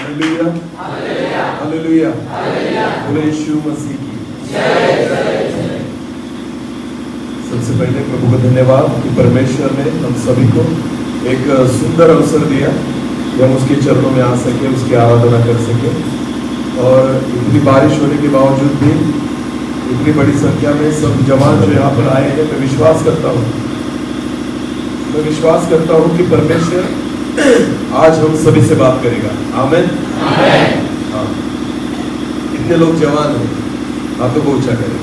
Hallelujah, hallelujah, बोले यीशु मसीह की जय। सबसे पहले प्रभु को धन्यवाद कि परमेश्वर ने हम सभी को एक सुंदर अवसर दिया कि हम उसके चरणों में आ सके, उसकी आराधना कर सके। और इतनी बारिश होने के बावजूद भी इतनी बड़ी संख्या में सब जवान जो यहाँ पर आए हैं, मैं विश्वास करता हूँ कि परमेश्वर आज हम सभी से बात करेगा। आमीन। हाँ, इतने लोग जवान हैं, हाथों को ऊंचा करें।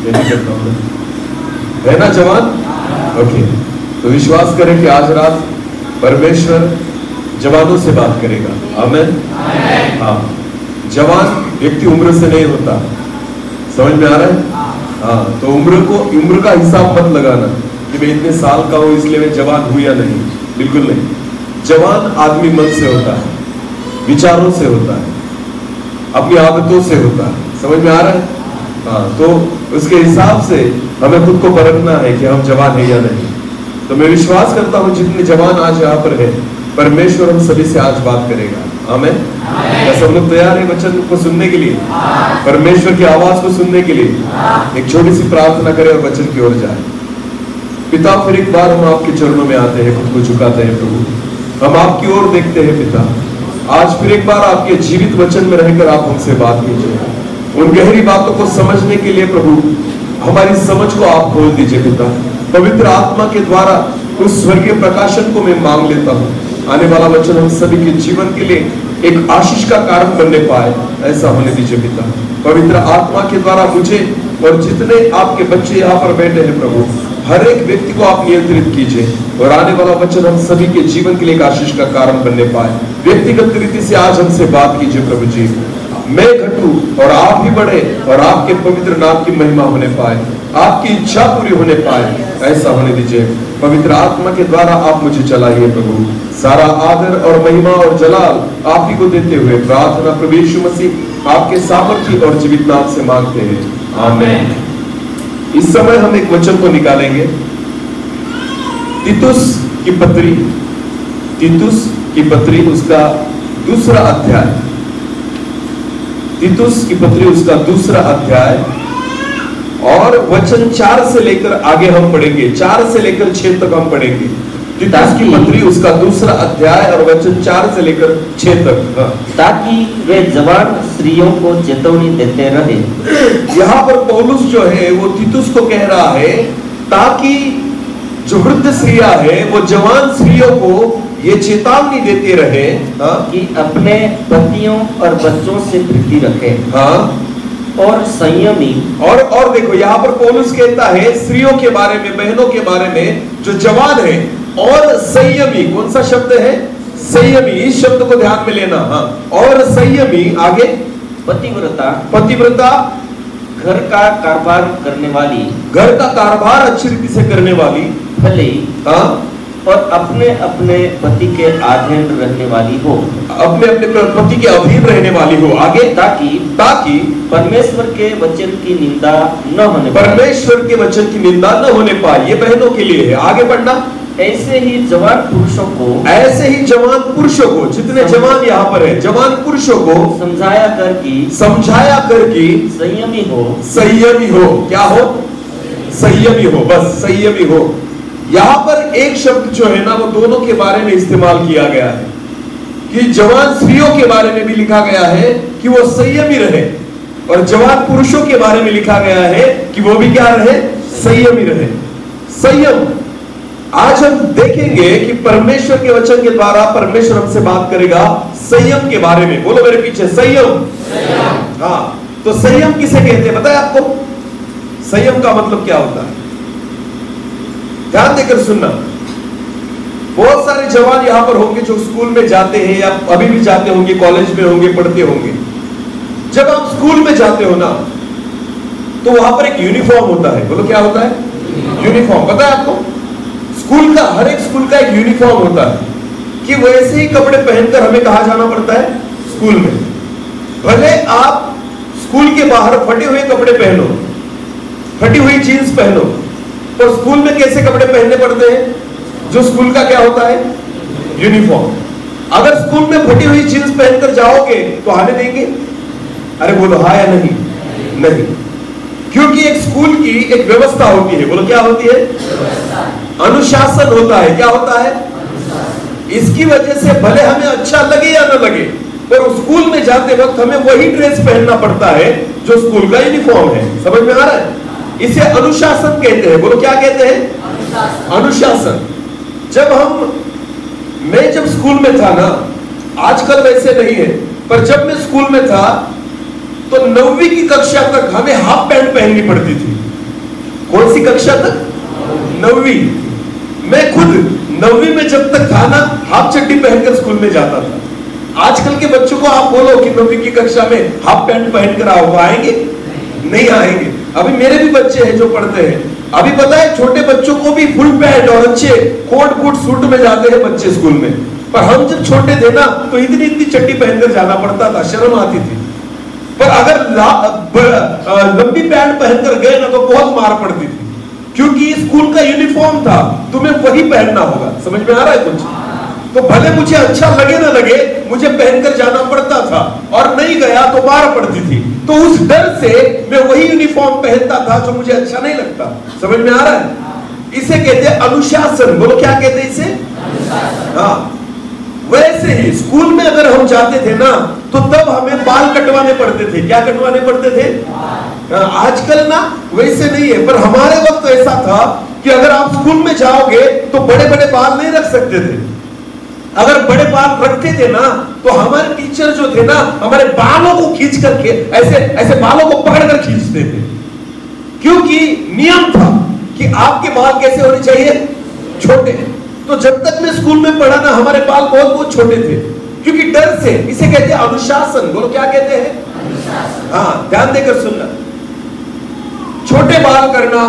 यही करता हूँ, है ना जवान? ओके, तो विश्वास करें कि आज रात परमेश्वर जवानों से बात करेगा। आमीन। हाँ, जवान व्यक्ति उम्र से नहीं होता, समझ में आ रहा है? हाँ, तो उम्र का हिसाब मत लगाना कि मैं इतने साल का हूं इसलिए मैं जवान हूं या नहीं। बिल्कुल नहीं। जवान आदमी मन से होता है, विचारों से होता है, अपनी आदतों से होता है। समझ में आ रहा है? हाँ, तो उसके हिसाब से हमें खुद को परखना है कि हम जवान है या नहीं। तो मैं विश्वास करता हूं जितने जवान आज यहाँ पर है, परमेश्वर हम सभी से आज बात करेगा। आमीन। क्या सब लोग तैयार है वचन को सुनने के लिए, परमेश्वर की आवाज को सुनने के लिए? एक छोटी सी प्रार्थना करें और वचन की ओर जाए। पिता, फिर एक बार हम आपके चरणों में आते हैं, खुद को झुकाते हैं प्रभु, हम आपकी ओर देखते हैं पिता। आज फिर एक बार आपके जीवित वचन में रहकर आप हमसे बात कीजिए। उन गहरी बातों को समझने के लिए प्रभु हमारी समझ को आप खोल दीजिए पिता। पवित्र आत्मा के द्वारा उस स्वर्गीय प्रकाशन को मैं मांग लेता हूँ। आने वाला वचन हम सभी के जीवन के लिए एक आशीष का कारण बनने पाए, ऐसा होने दीजिए पिता। पवित्र आत्मा के द्वारा मुझे और जितने आपके बच्चे यहाँ पर बैठे हैं प्रभु, हर एक व्यक्ति को आप नियंत्रित कीजिए और आने वाला वचन हम सभी के जीवन के लिए एक आशीष का कारण बनने पाए। व्यक्तिगत रीति से आज हमसे बात कीजिए प्रभु जी। मैं घटूं और आप ही बढ़े और आपके पवित्र नाम की महिमा होने पाए, आपकी इच्छा पूरी होने पाए, ऐसा होने दीजिए। पवित्र आत्मा के द्वारा आप मुझे चलाइए प्रभु। सारा आदर और महिमा और जलाल आप ही को देते हुए प्रार्थना प्रभु यीशु मसीह आपके सामर्थ्य और जीवित नाम से मांगते हैं। आमीन। इस समय हम एक वचन को निकालेंगे, तीतुस की पत्री उसका दूसरा अध्याय। तीतुस की पत्री उसका दूसरा अध्याय और वचन 4 से लेकर आगे हम पढ़ेंगे, 4 से लेकर 6 तक हम पढ़ेंगे। तीतुस की पत्री उसका दूसरा अध्याय और वचन 4 से लेकर 6 तक। ताकि वे जवान स्त्रियों को चेतावनी देते रहे। यहाँ पर पौलुस जो है वो तीतुस को कह रहा है ताकि जो वृद्ध स्त्रियां है वो जवान स्त्रियों को ये चेतावनी देते रहे कि अपने पतियों और बच्चों से प्रीति रखें। हाँ, और संयमी। और देखो यहाँ पर पौलुस कहता है स्त्रियों के बारे में, बहनों के बारे में जो जवान है, और संयमी। कौन सा शब्द है? संयमी। इस शब्द को ध्यान में लेना। हाँ, और संयमी। आगे पतिव्रता, घर का कारोबार करने वाली, घर का कारोबार अच्छी रीति से करने वाली, भले हाँ, और अपने अपने पति के अधीन रहने वाली हो, अपने अपने पति के अधीन रहने वाली हो। आगे ताकि परमेश्वर के वचन की निंदा न होने पाए। परमेश्वर के वचन की निंदा न होने पाए, ये बहनों के लिए है। आगे बढ़ना। ऐसे ही जवान पुरुषों को, जितने जवान यहाँ पर है, जवान पुरुषों को समझाया कर कि संयमी हो। क्या हो? संयमी हो। बस संयमी हो। यहाँ पर एक शब्द जो है ना वो दोनों के बारे में इस्तेमाल किया गया है कि जवान स्त्रियों के बारे में भी लिखा गया है कि वो संयमी रहे, और जवान पुरुषों के बारे में लिखा गया है कि वो भी क्या रहे? संयमी रहे। संयम। आज हम देखेंगे कि परमेश्वर के वचन के द्वारा परमेश्वर हमसे बात करेगा संयम के बारे में। बोलो मेरे पीछे, संयम। हाँ, तो संयम किसे कहते हैं पता है आपको? संयम का मतलब क्या होता है? ध्यान देकर सुनना। बहुत सारे जवान यहाँ पर होंगे जो स्कूल में जाते हैं या अभी भी जाते होंगे, कॉलेज में होंगे, पढ़ते होंगे। जब आप स्कूल में जाते हो ना तो वहां पर एक यूनिफॉर्म होता है। बोलो क्या होता है? यूनिफॉर्म। पता है आपको? स्कूल का, हर एक स्कूल का एक यूनिफॉर्म होता है कि वैसे ही कपड़े पहनकर हमें कहाँ जाना पड़ता है? स्कूल में। भले आप स्कूल के बाहर फटे हुए कपड़े पहनो, फटी हुई जीन्स पहनो, तो स्कूल में कैसे कपड़े पहनने पड़ते हैं? जो स्कूल का क्या होता है? यूनिफॉर्म। अगर स्कूल में फटी हुई जींस पहनकर जाओगे तो आने देंगे? अरे बोलो हाँ या नहीं? नहीं, क्योंकि एक स्कूल की एक व्यवस्था होती है। बोलो क्या होती है? अनुशासन होता है। क्या होता है? इसकी वजह से भले हमें अच्छा लगे या न लगे, पर स्कूल में जाते वक्त हमें वही ड्रेस पहनना पड़ता है जो स्कूल का यूनिफॉर्म है। समझ में आ रहा है? इसे अनुशासन कहते हैं। बोलो क्या कहते हैं? अनुशासन। मैं जब स्कूल में था ना, आजकल वैसे नहीं है, पर जब मैं स्कूल में था तो 9वीं की कक्षा तक हमें हाफ पैंट पहननी पड़ती थी। कौन सी कक्षा तक? 9वीं। मैं खुद 9वीं में जब तक था ना, हाफ चड्डी पहनकर स्कूल में जाता था। आजकल के बच्चों को आप बोलो कि 9वीं की कक्षा में हाफ पैंट पहनकर आओ, वो आएंगे? नहीं आएंगे। अभी मेरे भी बच्चे हैं जो पढ़ते हैं, अभी पता है छोटे बच्चों को भी फुल पैंट और अच्छे कोट बूट सूट में जाते हैं बच्चे स्कूल में। पर हम जब छोटे थे ना तो इतनी इतनी चड्डी पहनकर जाना पड़ता था, शर्म आती थी। पर अगर लंबी पैंट पहनकर गए ना तो बहुत मार पड़ती थी, क्योंकि स्कूल का यूनिफॉर्म था, तुम्हें वही पहनना होगा। समझ में आ रहा है कुछ? तो भले मुझे अच्छा लगे ना लगे, मुझे पहनकर जाना पड़ता था, और नहीं गया तो मार पड़ती थी। तो उस डर से मैं वही यूनिफॉर्म पहनता था जो मुझे अच्छा नहीं लगता। समझ में आ रहा है? इसे कहते हैं अनुशासन। बोलो क्या कहते हैं इसे? हाँ, वैसे ही स्कूल में अगर हम जाते थे ना तो तब हमें बाल कटवाने पड़ते थे। क्या कटवाने पड़ते थे? आजकल ना वैसे नहीं है, पर हमारे वक्त तो ऐसा था कि अगर आप स्कूल में जाओगे तो बड़े बड़े बाल नहीं रख सकते थे। अगर बड़े बाल रखते थे ना तो हमारे टीचर जो थे ना, हमारे बालों को खींच करके ऐसे ऐसे बालों को पकड़कर खींचते थे, क्योंकि नियम था कि आपके बाल कैसे होने चाहिए? छोटे। तो जब तक मैं स्कूल में पढ़ा ना, हमारे बाल बहुत बहुत छोटे थे, क्योंकि डर से। इसे कहते हैं अनुशासन। बोलो क्या कहते हैं? हाँ, ध्यान देकर सुनना। छोटे बाल करना,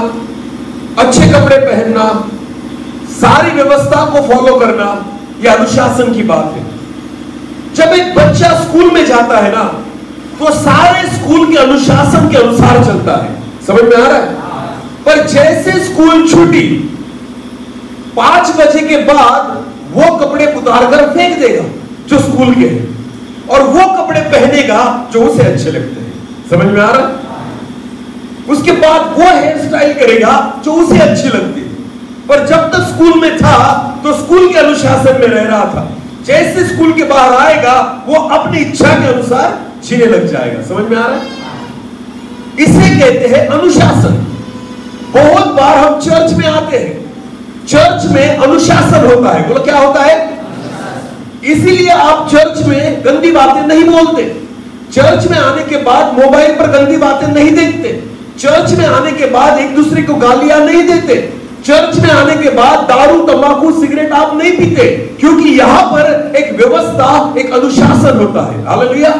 अच्छे कपड़े पहनना, सारी व्यवस्था को फॉलो करना, यह अनुशासन की बात है। जब एक बच्चा स्कूल में जाता है ना तो सारे स्कूल के अनुशासन के अनुसार चलता है। समझ में आ रहा है? पर जैसे स्कूल छुट्टी 5 बजे के बाद वो कपड़े उतारकर फेंक देगा जो स्कूल के हैं, और वो कपड़े पहनेगा जो उसे अच्छे लगते हैं। समझ में आ रहा है? उसके बाद वो हेयर स्टाइल करेगा जो उसे अच्छी लगती है। पर जब तक स्कूल में था तो स्कूल के अनुशासन में रह रहा था। जैसे स्कूल के बाहर आएगा वो अपनी इच्छा के अनुसार जीने लग जाएगा। समझ में आ रहा है? इसे कहते हैं अनुशासन। बहुत बार हम चर्च में आते हैं, चर्च में अनुशासन होता है। बोलो क्या होता है? इसीलिए आप चर्च में गंदी बातें नहीं बोलते, चर्च में आने के बाद मोबाइल पर गंदी बातें नहीं देखते, चर्च में आने के बाद एक दूसरे को गालियां नहीं देते, चर्च में आने के बाद दारू तंबाकू सिगरेट आप नहीं पीते, क्योंकि यहां पर एक व्यवस्था, एक अनुशासन होता है। हालेलुया।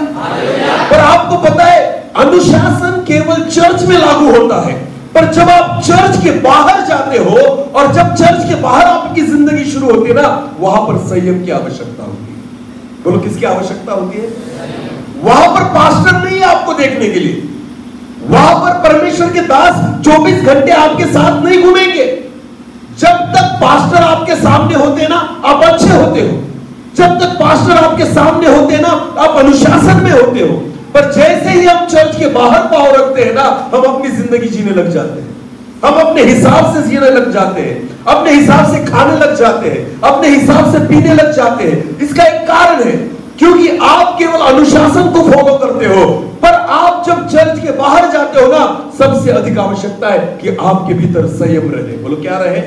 पर आपको पता है अनुशासन केवल चर्च में लागू होता है, पर जब आप चर्च के बाहर जाते हो और जब चर्च के बाहर आपकी जिंदगी शुरू होती है ना, वहां पर संयम की आवश्यकता होती है। बोलो किसकी आवश्यकता होती है? वहां पर पास्टर नहीं है आपको देखने के लिए, वहां पर परमेश्वर के दास 24 घंटे आपके साथ नहीं घूमेंगे। जब तक पास्टर आपके सामने होते हैं ना, आप अच्छे होते हो। जब तक पास्टर आपके सामने होते हैं ना, आप अनुशासन में होते हो। पर जैसे ही हम चर्च के बाहर पांव रखते हैं ना, हम अपनी जिंदगी जीने लग जाते हैं, हम अपने हिसाब से जीने लग जाते हैं, अपने हिसाब से खाने लग जाते हैं, अपने हिसाब से पीने लग जाते हैं। इसका एक कारण है, क्योंकि आप केवल अनुशासन को फॉलो करते हो, पर आप जब चर्च के बाहर जाते हो ना, सबसे अधिक आवश्यकता है कि आपके भीतर संयम रहे। बोलो क्या रहे?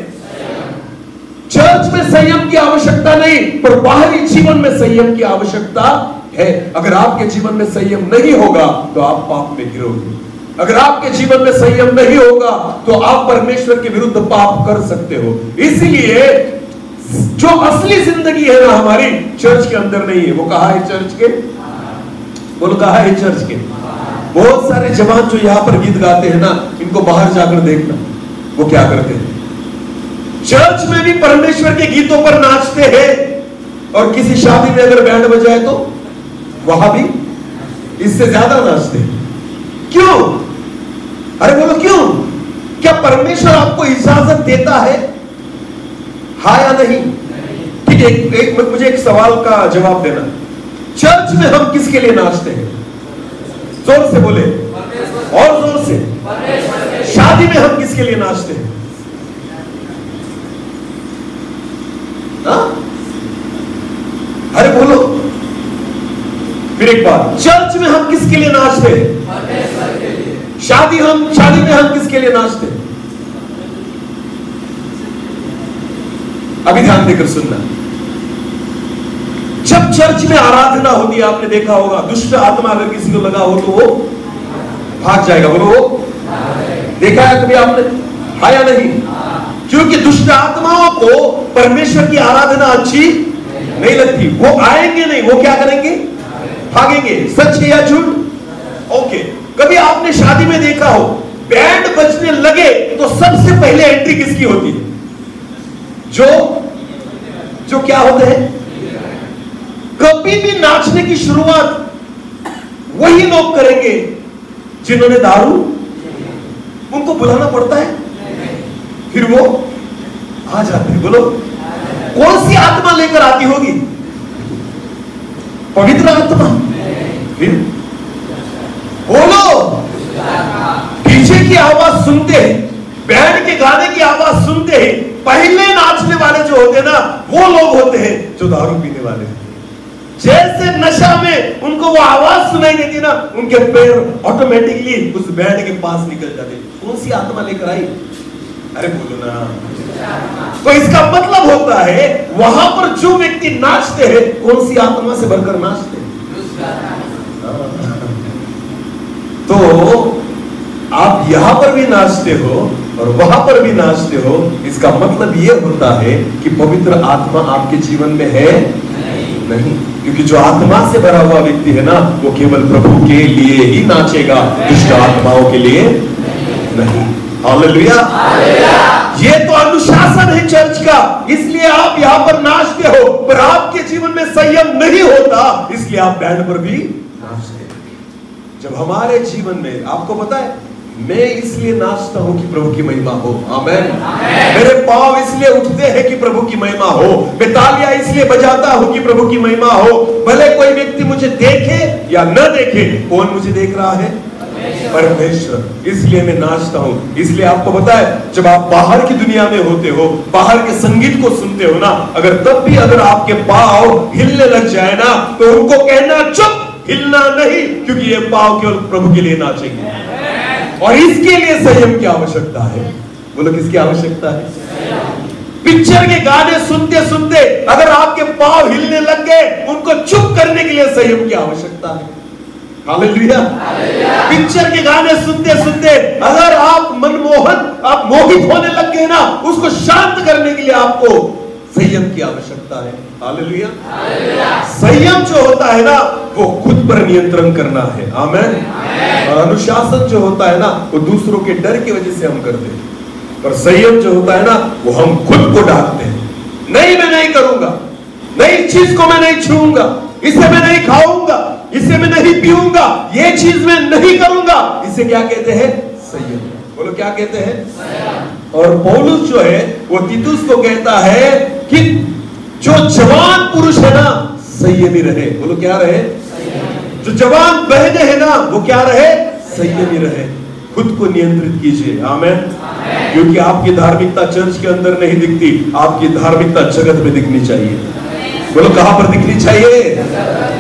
चर्च में संयम की आवश्यकता नहीं, पर बाहरी जीवन में संयम की आवश्यकता है। अगर आपके जीवन में संयम नहीं होगा तो आप पाप में गिरोगे। अगर आपके जीवन में संयम नहीं होगा तो आप परमेश्वर के विरुद्ध पाप कर सकते हो। इसलिए जो असली जिंदगी है ना हमारी, चर्च के अंदर नहीं है। वो कहा है चर्च के? बोलो कहा है चर्च के? बहुत सारे जवान जो यहां पर गीत गाते हैं ना, इनको बाहर जाकर देखना वो क्या करते हैं। चर्च में भी परमेश्वर के गीतों पर नाचते हैं, और किसी शादी में अगर बैंड बजाए तो वहां भी इससे ज्यादा नाचते हैं। क्यों? अरे बोलो क्यों? क्या परमेश्वर आपको इजाजत देता है? हाँ या नहीं? ठीक है, मुझे एक सवाल का जवाब देना। चर्च में हम किसके लिए नाचते हैं? जोर से बोले, और जोर से। शादी में हम किसके लिए नाचते हैं? अरे बोलो फिर एक बार, चर्च में हम किसके लिए नाचते हैं? शादी में हम किसके लिए नाचते हैं? अभी ध्यान देकर सुनना। जब चर्च में आराधना होती है, आपने देखा होगा, दुष्ट आत्मा अगर किसी को लगा हो तो वो भाग जाएगा। बोलो, वो देखा है कभी आपने? हाँ या नहीं? क्योंकि दुष्ट आत्माओं को परमेश्वर की आराधना अच्छी नहीं लगती। वो आएंगे नहीं, वो क्या करेंगे? भागेंगे। सच है या झूठ? ओके। कभी आपने शादी में देखा हो, बैंड बजने लगे तो सबसे पहले एंट्री किसकी होती है? जो क्या होते हैं? कभी भी नाचने की शुरुआत वही लोग करेंगे जिन्होंने दारू, उनको बुलाना पड़ता है, फिर वो आ जाते हैं। बोलो, कौन सी आत्मा लेकर आती होगी? पवित्र आत्मा। फिर बोलो, पीछे की आवाज सुनते हैं, बैंड के गाने की आवाज सुनते हैं, पहले नाचने वाले जो होते हैं ना, वो लोग होते हैं जो दारू पीने वाले हैं। जैसे नशा में उनको वो आवाज सुनाई देती ना, उनके पैर ऑटोमेटिकली उस बैंड के पास निकल जाते। कौन सी आत्मा लेकर आई? अरे बोलो ना। तो इसका मतलब होता है वहां पर जो व्यक्ति नाचते हैं, कौन सी आत्मा से भरकर नाचते हैं? तो आप यहां पर भी नाचते हो और वहां पर भी नाचते हो, इसका मतलब यह होता है कि पवित्र आत्मा आपके जीवन में है नहीं। क्योंकि जो आत्मा से भरा हुआ व्यक्ति है ना, वो केवल प्रभु के लिए ही नाचेगा, दुष्ट आत्माओं के लिए नहीं। हालेलुया। ये तो अनुशासन है चर्च का, इसलिए आप यहां पर नाचते हो, पर आपके जीवन में संयम नहीं होता, इसलिए आप बैंड पर भी नाचते हो। जब हमारे जीवन में, आपको पता है, मैं इसलिए नाचता हूं कि प्रभु की महिमा हो। आमेन। मेरे पांव इसलिए उठते हैं कि प्रभु की महिमा हो। मैं तालियां इसलिए बजाता हूं कि प्रभु की महिमा हो। भले कोई व्यक्ति मुझे देखे या न देखे, कौन मुझे देख रहा है? परमेश्वर। इसलिए मैं नाचता हूं। इसलिए आपको पता है, जब आप बाहर की दुनिया में होते हो, बाहर के संगीत को सुनते हो ना, अगर तब भी अगर आपके पांव हिलने लग जाए ना, तो उनको कहना चुप, हिलना नहीं, क्योंकि ये पांव केवल प्रभु के लिए नाचेंगे। और इसके लिए संयम की आवश्यकता है। बोलो, किसकी आवश्यकता है? पिक्चर के गाने सुनते सुनते अगर आपके पांव हिलने लग गए, उनको चुप करने के लिए संयम की आवश्यकता है। हालेलुया। पिक्चर के गाने सुनते सुनते अगर आप आप मोहित होने लग गए ना, उसको शांत करने के लिए आपको संयम की आवश्यकता है। हालेलुया। संयम जो होता है ना, वो खुद पर नियंत्रण करना है। आमेन। और अनुशासन जो होता है ना, वो दूसरों के डर की वजह से हम करते हैं, पर संयम जो होता है ना, वो हम खुद को डांटते हैं। नहीं, मैं नहीं करूंगा, नई चीज को मैं नहीं छूऊंगा, इसे मैं नहीं खाऊंगा, इसे मैं नहीं पीऊंगा, ये चीज मैं नहीं करूंगा। इसे क्या कहते हैं? संयम। बोलो, क्या कहते हैं? और पौलुस जो है वो तीतुस को कहता है कि जो जवान पुरुष है ना, संयमी रहे। बोलो, क्या रहे? जो जवान बहने हैं ना, वो क्या रहे? संयमी रहे। खुद को नियंत्रित कीजिए। आमेन। क्योंकि आपकी धार्मिकता चर्च के अंदर नहीं दिखती, आपकी धार्मिकता जगत में दिखनी चाहिए। बोलो, कहां पर दिखनी चाहिए?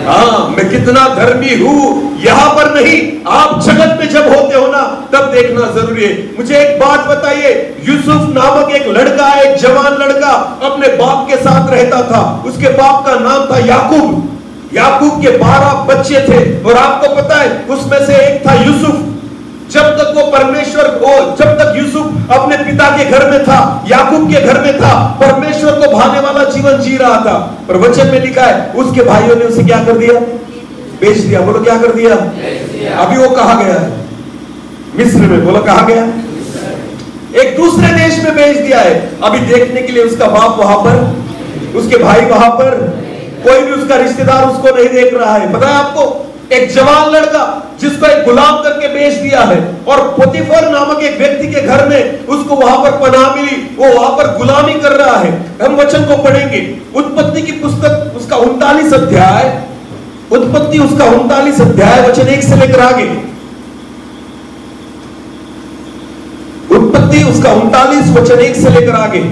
हाँ, मैं कितना धर्मी हूं यहां पर नहीं, आप जगत में जब होते हो ना, तब देखना जरूरी है। मुझे एक बात बताइए, यूसुफ नामक एक लड़का, एक जवान लड़का अपने बाप के साथ रहता था। उसके बाप का नाम था याकूब। याकूब के 12 बच्चे थे और आपको पता है उसमें से एक था यूसुफ। जब तक जब तक यूसुफ अपने पिता के घर में था, याकूब के घर में था, परमेश्वर को भाने वाला जीवन जी रहा था। पर वचन में लिखा है, उसके भाइयों ने उसे क्या कर दिया? बेच दिया। बोलो, क्या कर दिया? अभी वो कहा गया है? मिस्र में। बोलो, कहा गया? एक दूसरे देश में बेच दिया है। अभी देखने के लिए उसका बाप वहां पर, उसके भाई वहां पर, कोई भी उसका रिश्तेदार उसको नहीं देख रहा है। पता है आपको, एक जवान लड़का जिसको एक गुलाम करके बेच दिया है, और पोतीफर नामक एक व्यक्ति के घर में उसको वहां पर पनाह मिली, वो वहां पर गुलामी कर रहा है। हम वचन को पढ़ेंगे, उत्पत्ति की पुस्तक उसका 39 अध्याय, उत्पत्ति उसका 39 अध्याय वचन 1 से लेकर आगे। उत्पत्ति उसका 39 वचन 1 से लेकर आगे।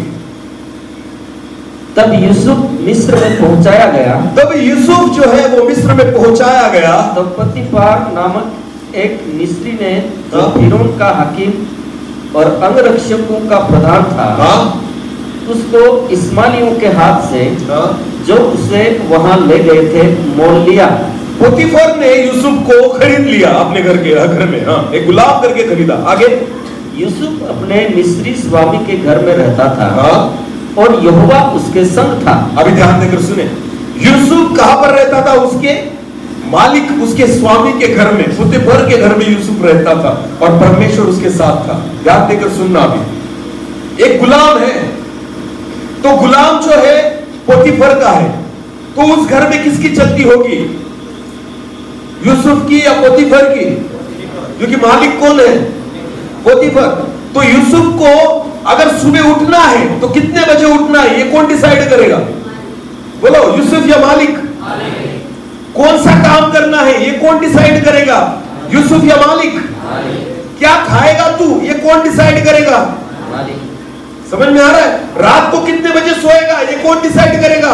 तब यूसुफ मिस्र में पहुंचाया गया, तब यूसुफ जो है वो मिस्र में पहुंचाया गया। तब पोतीफर नामक एक मिस्री ने, जो फिरौन का हकीम और अंगरक्षकों का प्रधान था, उसको इस्माइलियों के हाथ से जो उसे वहां ले गए थे मोल लिया। पोतीफर ने यूसुफ को खरीद लिया अपने घर में, एक गुलाम करके खरीदा। आगे, यूसुफ अपने मिस्री स्वामी के घर में रहता था और यहोवा उसके संग था। अभी ध्यान देकर सुने, यूसुफ कहां पर रहता था? उसके मालिक, उसके स्वामी के घर में, पोतीफर के घर में यूसुफ रहता था और परमेश्वर उसके साथ था। ध्यान देकर सुनना, अभी एक गुलाम है, तो गुलाम जो है पोतीफर का है, तो उस घर में किसकी चलती होगी? यूसुफ की या पोतीफर की? क्योंकि मालिक कौन है? पोतीफर। तो यूसुफ को अगर सुबह उठना है तो कितने बजे उठना है, ये कौन डिसाइड करेगा? बोलो, यूसुफ या मालिक? कौन सा काम करना है, ये कौन डिसाइड करेगा? यूसुफ या मालिक? क्या खाएगा तू, ये कौन डिसाइड करेगा? समझ में आ रहा है? रात को कितने बजे सोएगा, ये कौन डिसाइड करेगा?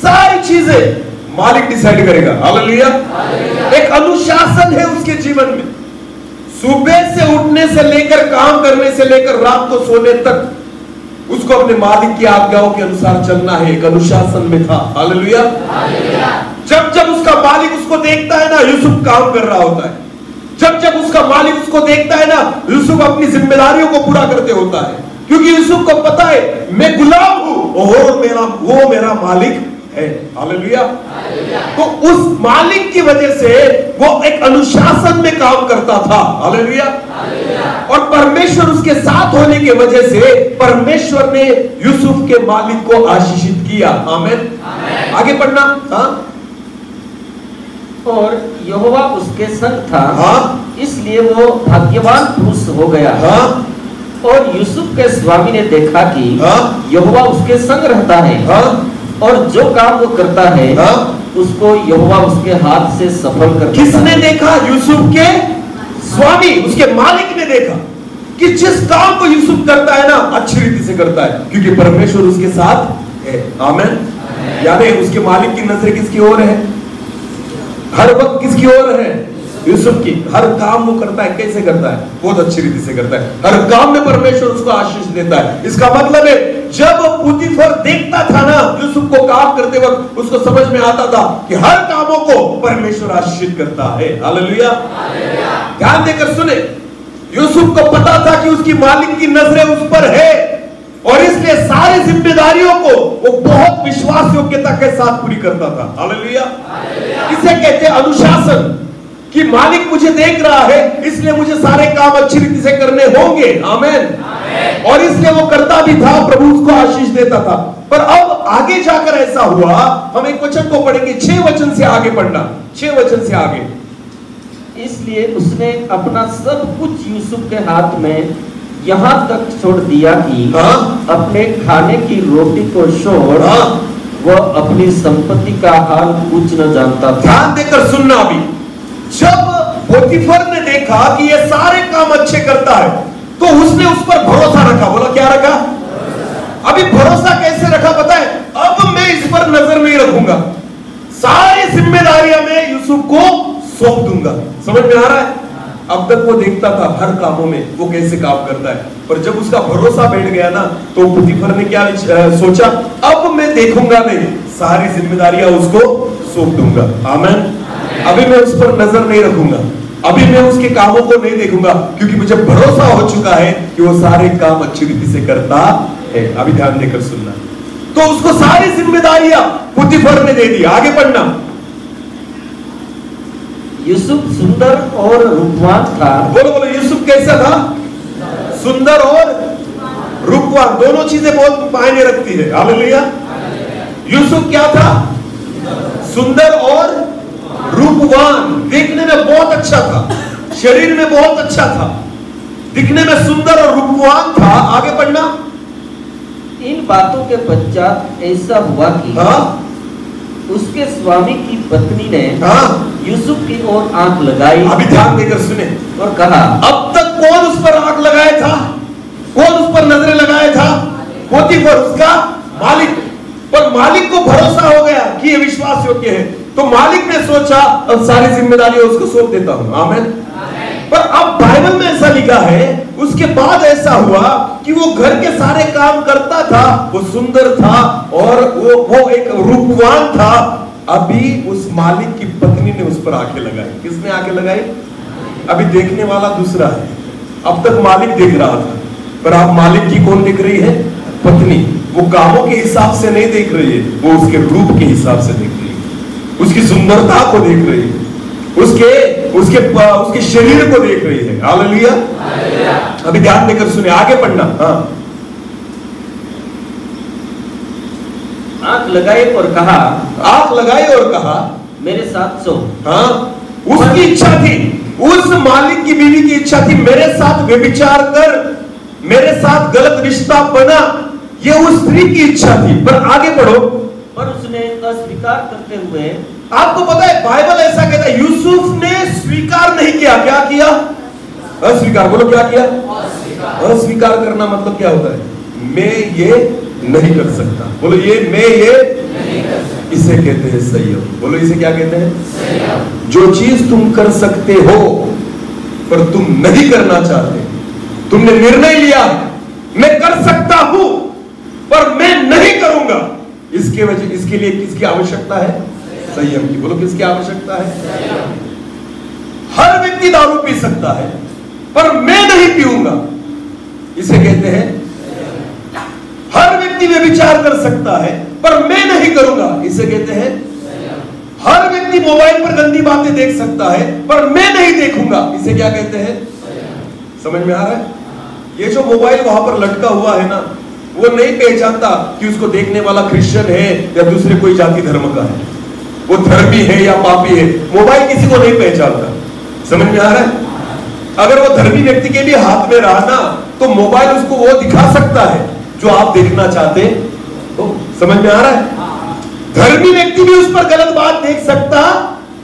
सारी चीजें मालिक डिसाइड करेगा। हालेलुया। एक अनुशासन है उसके जीवन में, सुबह से उठने से लेकर, काम करने से लेकर रात को सोने तक उसको अपने मालिक की आज्ञाओं के अनुसार चलना है। एक अनुशासन में था। हालेलुया। जब जब उसका मालिक उसको देखता है ना, यूसुफ काम कर रहा होता है। जब जब उसका मालिक उसको देखता है ना, यूसुफ अपनी जिम्मेदारियों को पूरा करते होता है, क्योंकि यूसुफ को पता है मैं गुलाम हूं और वो मेरा मालिक है। हालेलुया। तो उस मालिक की वजह से वो एक अनुशासन में काम करता था। हालेलुया। और परमेश्वर उसके साथ होने की वजह से परमेश्वर ने यूसुफ के मालिक को आशीषित किया। आमीन। आगे पढ़ना। और यहोवा उसके संग था, इसलिए वो भाग्यवान पुरुष हो गया। और यूसुफ के स्वामी ने देखा कि यहोवा उसके संग रहता है, और जो काम वो करता है उसको यहोवा उसके हाथ से सफल करता है। किसने देखा? यूसुफ के स्वामी, उसके मालिक ने देखा कि जिस काम को यूसुफ करता है ना, अच्छी रीति से करता है, क्योंकि परमेश्वर उसके साथ है। आमीन। यानी उसके मालिक की नजर किसकी ओर है? हर वक्त किसकी ओर है? यूसुफ की। हर काम वो करता है, कैसे करता है? बहुत अच्छी रीति से करता है। हर काम में परमेश्वर उसको आशीष देता है। इसका मतलब है, जब पोतीफर देखता था ना यूसुफ को काम करते वक्त, उसको समझ में आता था कि हर कामों को परमेश्वर आशीष करता है। हालेलुया। ध्यान देकर सुने, यूसुफ को पता था कि उसकी मालिक की नजरें उस पर है, और इसलिए सारी जिम्मेदारियों को वो बहुत विश्वास योग्यता के साथ पूरी करता था। हालेलुया। इसे कहते हैं अनुशासन, कि मालिक मुझे देख रहा है, इसलिए मुझे सारे काम अच्छी रीति से करने होंगे। आमीन। और इसलिए वो करता भी था, प्रभु उसको आशीष देता था। पर अब आगे जाकर ऐसा हुआ, हम एक वचन को पढ़ेंगे, 6 वचन से आगे पढ़ना, 6 वचन से आगे। इसलिए उसने अपना सब कुछ यूसुफ के हाथ में यहाँ तक छोड़ दिया कि अपने खाने की रोटी को छोड़ वह अपनी संपत्ति का हाल कुछ न जानता था। ध्यान देकर सुनना। अभी जब पोतीफर ने देखा कि ये सारे काम अच्छे करता है, तो उसने उस पर भरोसा रखा। बोला, क्या रखा? अभी भरोसा कैसे रखा पता है? अब मैं इस पर नजर नहीं रखूंगा, सारी जिम्मेदारियां मैं यूसुफ को सौंप दूंगा। समझ में आ रहा है? अब तक वो देखता था हर कामों में वो कैसे काम करता है, पर जब उसका भरोसा बैठ गया ना, तो पोतीफर ने क्या सोचा? अब मैं देखूंगा नहीं, सारी जिम्मेदारियां उसको सौंप दूंगा। आमीन। अभी मैं उस पर नजर नहीं रखूंगा, अभी मैं उसके कामों को नहीं देखूंगा, क्योंकि मुझे भरोसा हो चुका है कि वो सारे काम अच्छी रीति से करता है। अभी ध्यान देकर सुनना। तो उसको सारी जिम्मेदारियां पोतीफर ने दे दी। आगे पढ़ना। यूसुफ सुंदर और रूपवान था। बोलो बोलो, यूसुफ कैसा था? सुंदर और रूपवान, दोनों चीजें बहुत मायने रखती है। हालेलुया। यूसुफ क्या था? सुंदर और रूपवान, देखने में बहुत अच्छा था, शरीर में बहुत अच्छा था, दिखने में सुंदर और रूपवान था। आगे बढ़ना। इन बातों के पश्चात ऐसा हुआ कि उसके स्वामी की पत्नी ने यूसुफ की ओर आंख लगाई। अभी ध्यान देकर सुने और कहा, अब तक कौन उस पर आंख लगाया था, कौन उस पर नजरें लगाया था? पोतीफर, उसका मालिक। पर मालिक को भरोसा हो गया कि ये विश्वास योग्य है, तो मालिक ने सोचा अब सारी जिम्मेदारी उसको सौंप देता हूं। आमीन। पर अब बाइबल में ऐसा लिखा है, उसके बाद ऐसा हुआ कि वो घर के सारे काम करता था, वो सुंदर था और वो एक रूपवान था। अभी उस मालिक की पत्नी ने उस पर आंखें लगाई। किसने आंखें लगाई? अभी देखने वाला दूसरा है। अब तक मालिक देख रहा था, पर अब मालिक की कौन देख रही है? पत्नी। वो कामों के हिसाब से नहीं देख रही है, वो उसके रूप के हिसाब से देख रही है, उसकी सुंदरता को देख रही है, उसके शरीर को देख रही है। हालेलुया। अभी ध्यान देकर सुने, आगे पढ़ना। आंख लगाई और कहा, आंख लगाई और कहा, मेरे साथ सो। उसकी इच्छा थी, उस मालिक की बीवी की इच्छा थी, मेरे साथ व्यभिचार कर, मेरे साथ गलत रिश्ता बना, ये उस स्त्री की इच्छा थी। पर आगे पढ़ो। पर उसने अस्वीकार करते हुए, आपको पता है बाइबल ऐसा कहता है, यूसुफ ने स्वीकार नहीं किया। क्या किया? अस्वीकार। बोलो क्या किया? अस्वीकार करना मतलब क्या होता है? मैं ये नहीं कर सकता। बोलो मैं ये नहीं कर सकता। इसे कहते हैं संयम। बोलो इसे क्या कहते हैं? संयम। जो चीज तुम कर सकते हो पर तुम नहीं करना चाहते, तुमने निर्णय लिया मैं कर सकता हूं पर मैं नहीं करूंगा, इसके लिए किसकी आवश्यकता है? संयम की। बोलो किसकी आवश्यकता है? हर व्यक्ति दारू पी सकता है पर मैं नहीं पीऊंगा, इसे कहते हैं। हर व्यक्ति व्यभिचार कर सकता है पर मैं नहीं करूंगा, इसे कहते हैं। हर व्यक्ति मोबाइल पर गंदी बातें देख सकता है पर मैं नहीं देखूंगा, इसे क्या कहते हैं? समझ में आ रहा है? ये जो मोबाइल वहां पर लटका हुआ है ना, वो नहीं पहचानता कि उसको देखने वाला क्रिश्चियन है या दूसरे कोई जाति धर्म का है, वो धर्मी है या पापी है। मोबाइल किसी को नहीं पहचानता। समझ में आ रहा है? अगर वो धर्मी व्यक्ति के भी हाथ में रहा ना, तो मोबाइल उसको वो दिखा सकता है जो आप देखना चाहते हो। समझ में आ रहा है? धर्मी व्यक्ति भी उस पर गलत बात देख सकता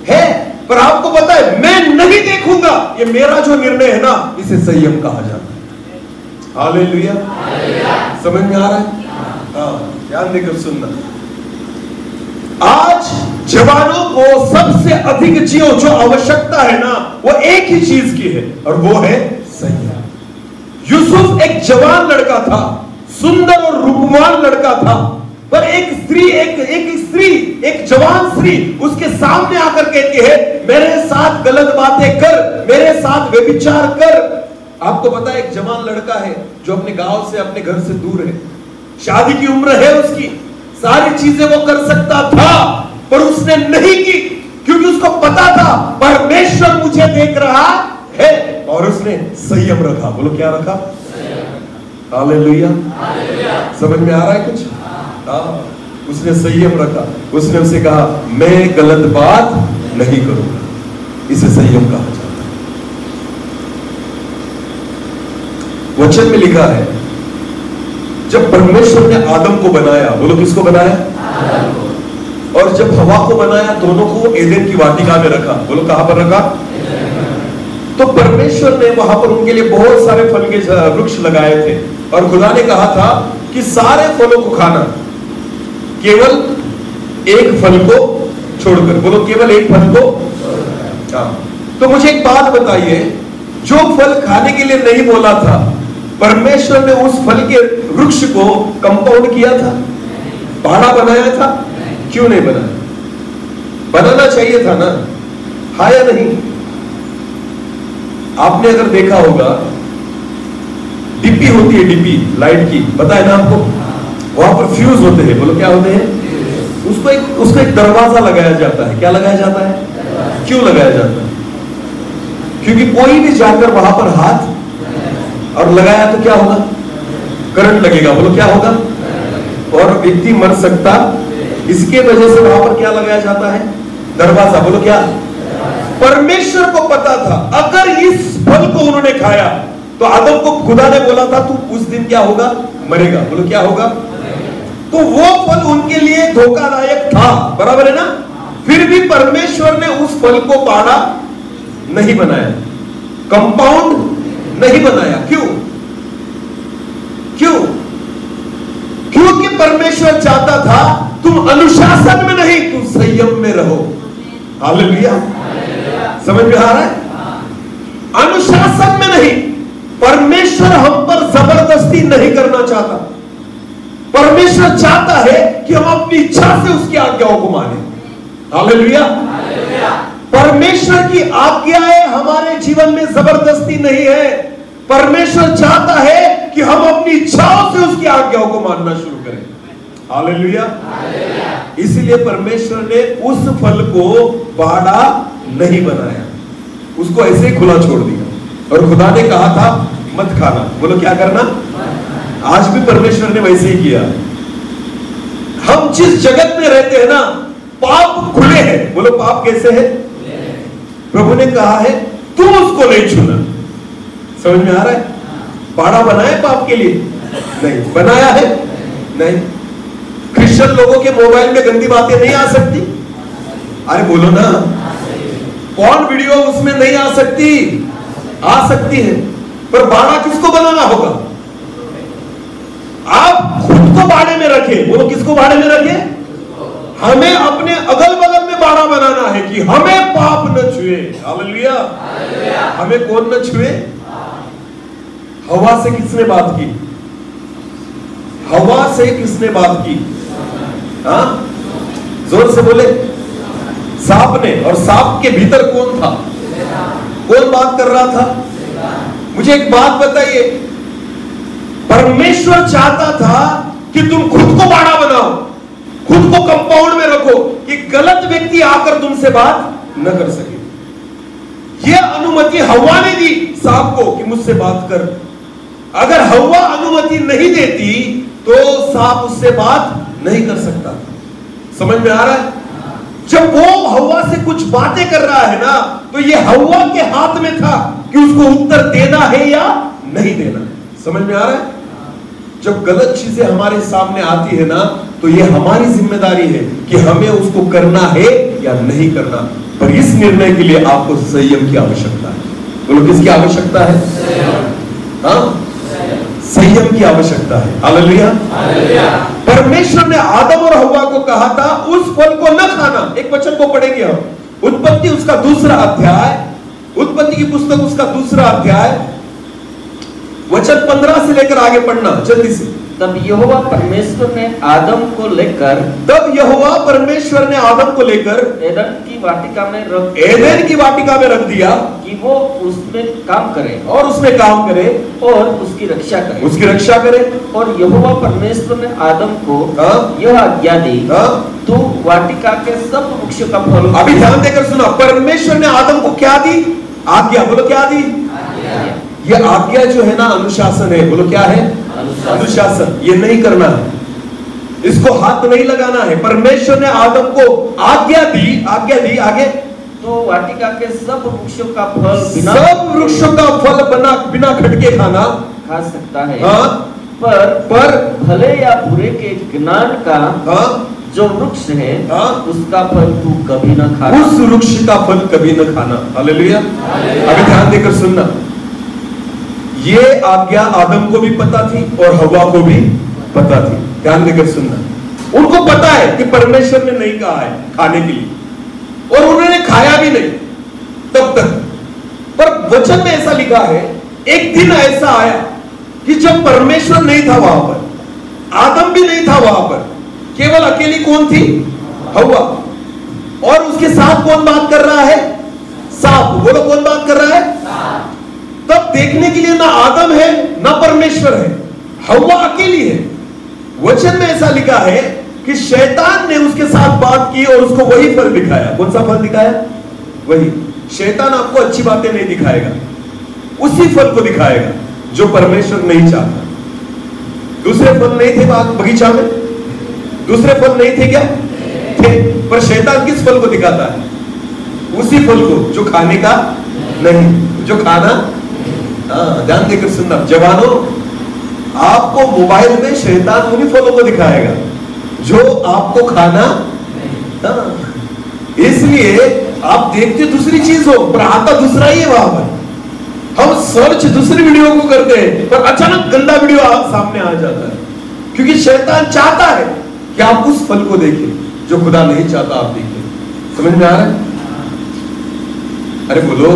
है, पर आपको पता है मैं नहीं देखूंगा, ये मेरा जो निर्णय है ना, इसे संयम कहा जाता है। हालेलुया। समझ में आ रहा है? ध्यान देकर सुनना। आज जवानों को सबसे अधिक जो आवश्यकता है ना, वो एक ही चीज की है और वो है संयम। यूसुफ एक जवान लड़का था, सुंदर और रूपवान लड़का था, पर एक स्त्री, एक जवान स्त्री उसके सामने आकर कहती है मेरे साथ गलत बातें कर, मेरे साथ व्यभिचार कर। आपको पता है एक जवान लड़का है जो अपने गांव से, अपने घर से दूर है, शादी की उम्र है उसकी, सारी चीजें वो कर सकता था पर उसने नहीं की, क्योंकि उसको पता था परमेश्वर मुझे देख रहा है, और उसने संयम रखा। बोलो क्या रखा? हालेलुया। समझ में आ रहा है कुछ? उसने संयम रखा। उसने उसे कहा मैं गलत बात नहीं करूंगा, इसे संयम कहा जाता है। वचन में लिखा है जब परमेश्वर ने आदम को बनाया, बोलो किसको बनाया? आदम को। और जब हवा को बनाया, दोनों को एदेन की वाटिका में रखा। बोलो कहां पर रखा? तो परमेश्वर ने वहां पर उनके लिए बहुत सारे फल के वृक्ष लगाए थे, और खुदा ने कहा था कि सारे फलों को खाना, केवल एक फल को छोड़कर। बोलो केवल एक फल को। तो मुझे एक बात बताइए, जो फल खाने के लिए नहीं बोला था, परमेश्वर ने उस फल के वृक्ष को कंपाउंड किया था, पहाड़ा बनाया था? क्यों नहीं बनाया? बनाना चाहिए था ना, हाँ या नहीं? आपने अगर देखा होगा, डिब्बी होती है, डिब्बी लाइट की, पता है ना आपको? वहां पर फ्यूज होते हैं। बोलो क्या होते हैं? उसको एक दरवाजा लगाया जाता है। क्या लगाया जाता है? क्यों लगाया जाता है? क्योंकि कोई भी जाकर वहां पर हाथ और लगाया तो क्या होगा? करंट लगेगा। बोलो क्या होगा? और व्यक्ति मर सकता। इसके वजह से वहां पर क्या लगाया जाता है? दरवाजा, बोलो क्या? परमेश्वर को पता था अगर इस फल को उन्होंने खाया तो आदम को खुदा ने बोला था तू उस दिन क्या होगा? मरेगा। बोलो क्या होगा? तो वो फल उनके लिए धोखादायक था, बराबर है ना? फिर भी परमेश्वर ने उस फल को बाड़ा नहीं बनाया, कंपाउंड नहीं बनाया। क्यों? क्यों? क्योंकि परमेश्वर चाहता था तुम अनुशासन में नहीं, तुम संयम में रहो। हालेलुया, समझ में आ रहा है? अनुशासन में नहीं। परमेश्वर हम पर जबरदस्ती नहीं करना चाहता। परमेश्वर चाहता है कि हम अपनी इच्छा से उसकी आज्ञाओं को माने। हालेलुया। परमेश्वर की आज्ञाएं हमारे जीवन में जबरदस्ती नहीं है। परमेश्वर चाहता है कि हम अपनी इच्छाओं से उसकी आज्ञाओं को मानना शुरू करें। हालेलुया। इसीलिए परमेश्वर ने उस फल को बाड़ा नहीं बनाया, उसको ऐसे ही खुला छोड़ दिया। और खुदा ने कहा था मत खाना। बोलो क्या करना? आज भी परमेश्वर ने वैसे ही किया। हम जिस जगत में रहते हैं ना, पाप खुले हैं। बोलो पाप कैसे है? प्रभु ने कहा है तुम उसको नहीं छूना। समझ में आ रहा है? बाड़ा बनाया पाप के लिए? नहीं बनाया है। नहीं। क्रिश्चियन लोगों के मोबाइल में गंदी बातें नहीं आ सकती? अरे बोलो ना। कौन वीडियो उसमें नहीं आ सकती? आ सकती है। पर बाड़ा किसको बनाना होगा? आप खुद को बाड़े में रखे। बोलो किसको बाड़े में रखे? हमें अपने अगल बगल में बाड़ा बनाना है कि हमें पाप न छुए। हालेलुया। हमें कौन न छुए? हवा से किसने बात की? हवा से किसने बात की? हाँ, जोर से बोले। सांप ने। और सांप के भीतर कौन था? कौन बात कर रहा था? मुझे एक बात बताइए, परमेश्वर चाहता था कि तुम खुद को बाड़ा बनाओ, खुद को कंपाउंड में रखो कि गलत व्यक्ति आकर तुमसे बात न कर सके। यह अनुमति हवा ने दी सांप को कि मुझसे बात कर। अगर हवा अनुमति नहीं देती तो सांप उससे बात नहीं कर सकता। समझ में आ रहा है? जब वो हवा से कुछ बातें कर रहा है ना, तो ये हवा के हाथ में था कि उसको उत्तर देना है या नहीं देना। समझ में आ रहा है? जब गलत चीजें हमारे सामने आती है ना, तो ये हमारी जिम्मेदारी है कि हमें उसको करना है या नहीं करना। पर इस निर्णय के लिए आपको संयम की आवश्यकता है। बोलो किसकी आवश्यकता है? हाँ, संयम की आवश्यकता है। हालेलुया। परमेश्वर ने आदम और हव्वा को कहा था उस फल को न खाना। एक वचन को पढ़ेंगे हम, उत्पत्ति उसका 2 अध्याय, उत्पत्ति की पुस्तक उसका 2 अध्याय, वचन 15 से लेकर आगे पढ़ना जल्दी से। तब यहोवा परमेश्वर ने आदम को लेकर एदन की वाटिका में रख दिया कि वो उसमें काम करे और उसकी रक्षा करे। और यहोवा परमेश्वर ने आदम को यह आज्ञा दी, तू वाटिका के सब वृक्षों का फल। अभी ध्यान देकर सुना, परमेश्वर ने आदम को क्या दी? आज्ञा। बोलो क्या दी? ये आज्ञा जो है ना, अनुशासन है। बोलो क्या है? अनुशासन। ये नहीं करना है, इसको हाथ नहीं लगाना है। परमेश्वर ने आदम को आज्ञा दी आगे, तो वाटिका के सब वृक्षों का फल बिना खटके खा सकता है। हाँ? पर भले या बुरे के ज्ञान का जो वृक्ष है, उसका फल तू कभी न खाना। उस वृक्ष का फल कभी न खाना। हालेलुया। अभी ध्यान देकर सुनना, ये आज्ञा आदम को भी पता थी और हव्वा को भी पता थी। ध्यान देकर सुनना, उनको पता है कि परमेश्वर ने नहीं कहा है खाने के लिए, और उन्होंने खाया भी नहीं तब तक। पर वचन में ऐसा लिखा है, एक दिन ऐसा आया कि जब परमेश्वर नहीं था वहां पर, आदम भी नहीं था वहां पर, केवल अकेली कौन थी? हव्वा। और उसके साथ कौन बात कर रहा है? सांप। बोलो कौन बात कर रहा है? तब देखने के लिए ना आदम है ना परमेश्वर है, हव्वा अकेली है। वचन में ऐसा लिखा है कि शैतान ने उसके साथ बात की और उसको वही फल दिखाया। कौन सा फल दिखाया? वही। शैतान आपको अच्छी बातें नहीं दिखाएगा, उसी फल को दिखाएगा जो परमेश्वर नहीं चाहता। दूसरे फल नहीं थे बगीचा में? दूसरे फल नहीं थे क्या? थे। पर शैतान किस फल को दिखाता है? उसी फल को जो खाने का नहीं, जो खाना। ध्यान देकर सुनना जवानों, आपको मोबाइल में शैतान उन्हीं फलों को दिखाएगा जो आपको खाना। इसलिए आप देखते दूसरी चीज हो पर आता दूसरा ही है वहां पर। हम सर्च दूसरी वीडियो को करते हैं पर अचानक गंदा वीडियो आप सामने आ जाता है, क्योंकि शैतान चाहता है कि आप उस फल को देखें जो खुदा नहीं चाहता आप देखें। समझ में आ रहा है? अरे बोलो।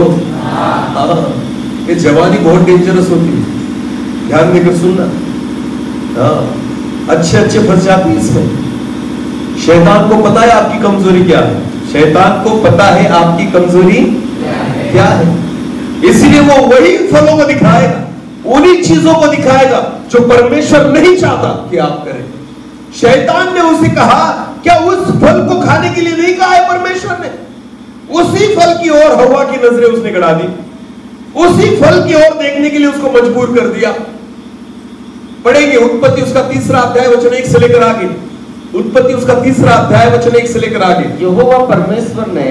ये जवानी बहुत डेंजरस होती है, ध्यान देकर सुनना। अच्छे अच्छे फंस जाते हैं इसमें। शैतान को पता है आपकी कमजोरी क्या है, शैतान को पता है आपकी कमजोरी क्या है, इसलिए वो वही फलों को दिखाएगा, उन्हीं चीजों को दिखाएगा जो परमेश्वर नहीं चाहता कि आप करें। शैतान ने उसे कहा, क्या उस फल को खाने के लिए नहीं कहा है परमेश्वर ने? उसी फल की ओर हवा की नजरें उसने गड़ा दी, उसी फल की ओर देखने के लिए उसको मजबूर कर दिया। पढ़ेंगे उत्पत्ति उसका 3 अध्याय वचन 1 से लेकर आगे। उत्पत्ति उसका 3 अध्याय वचन 1 से लेकर आगे। यहोवा परमेश्वर ने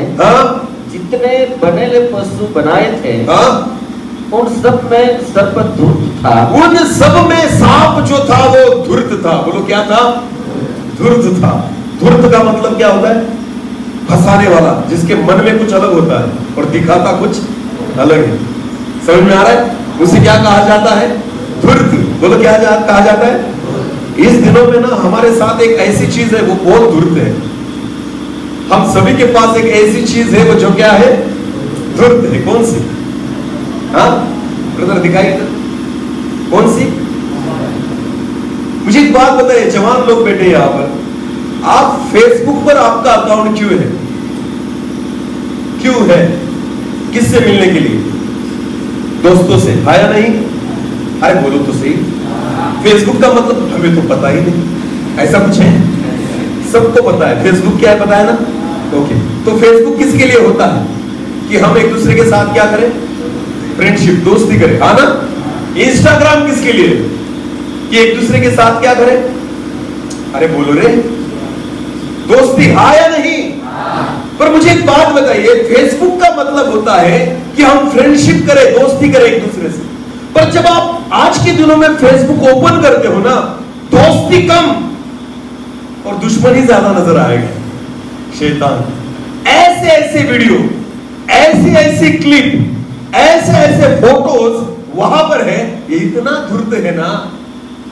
जितने बनेले पशु बनाए थे उन सब में सर्प धूर्त था। उन सब में सांप जो था वो धूर्त था। बोलो क्या था? धूर्त था। धूर्त का मतलब क्या होता है? फंसाने वाला, जिसके मन में कुछ अलग होता है और दिखाता कुछ अलग है। समझ में आ रहा है? उसे क्या कहा जाता है? धूर्त। बोलो क्या कहा जाता है? इस दिनों में ना हमारे साथ एक ऐसी चीज है वो बहुत धूर्त है। हम सभी के पास एक ऐसी चीज है वो जो क्या है? धूर्त है। कौन सी? ब्रदर दिखाई कौन सी? मुझे एक बात बताइए, जवान लोग बैठे यहां पर, आप फेसबुक पर आपका अकाउंट क्यों है? क्यों है? किससे मिलने के लिए? दोस्तों से, आया नहीं? अरे बोलो तो सही। फेसबुक का मतलब हमें तो पता ही नहीं, ऐसा कुछ है? सबको पता है फेसबुक क्या है, पता है ना? ओके, तो फेसबुक किसके लिए होता है? कि हम एक दूसरे के साथ क्या करें? फ्रेंडशिप, दोस्ती करें, हाँ ना? इंस्टाग्राम किसके लिए? कि एक दूसरे के साथ क्या करें? अरे बोलो रे, दोस्ती, हाँ या नहीं? पर मुझे एक बात बताइए, फेसबुक का मतलब होता है कि हम फ्रेंडशिप करें, दोस्ती करें एक दूसरे से। पर जब आप आज के दिनों में फेसबुक ओपन करते हो ना, दोस्ती कम और दुश्मनी ज्यादा नजर आएगा। शैतान ऐसे ऐसे वीडियो, ऐसी ऐसी क्लिप, ऐसे ऐसे फोटोज वहां पर है, ये इतना धूर्त है ना,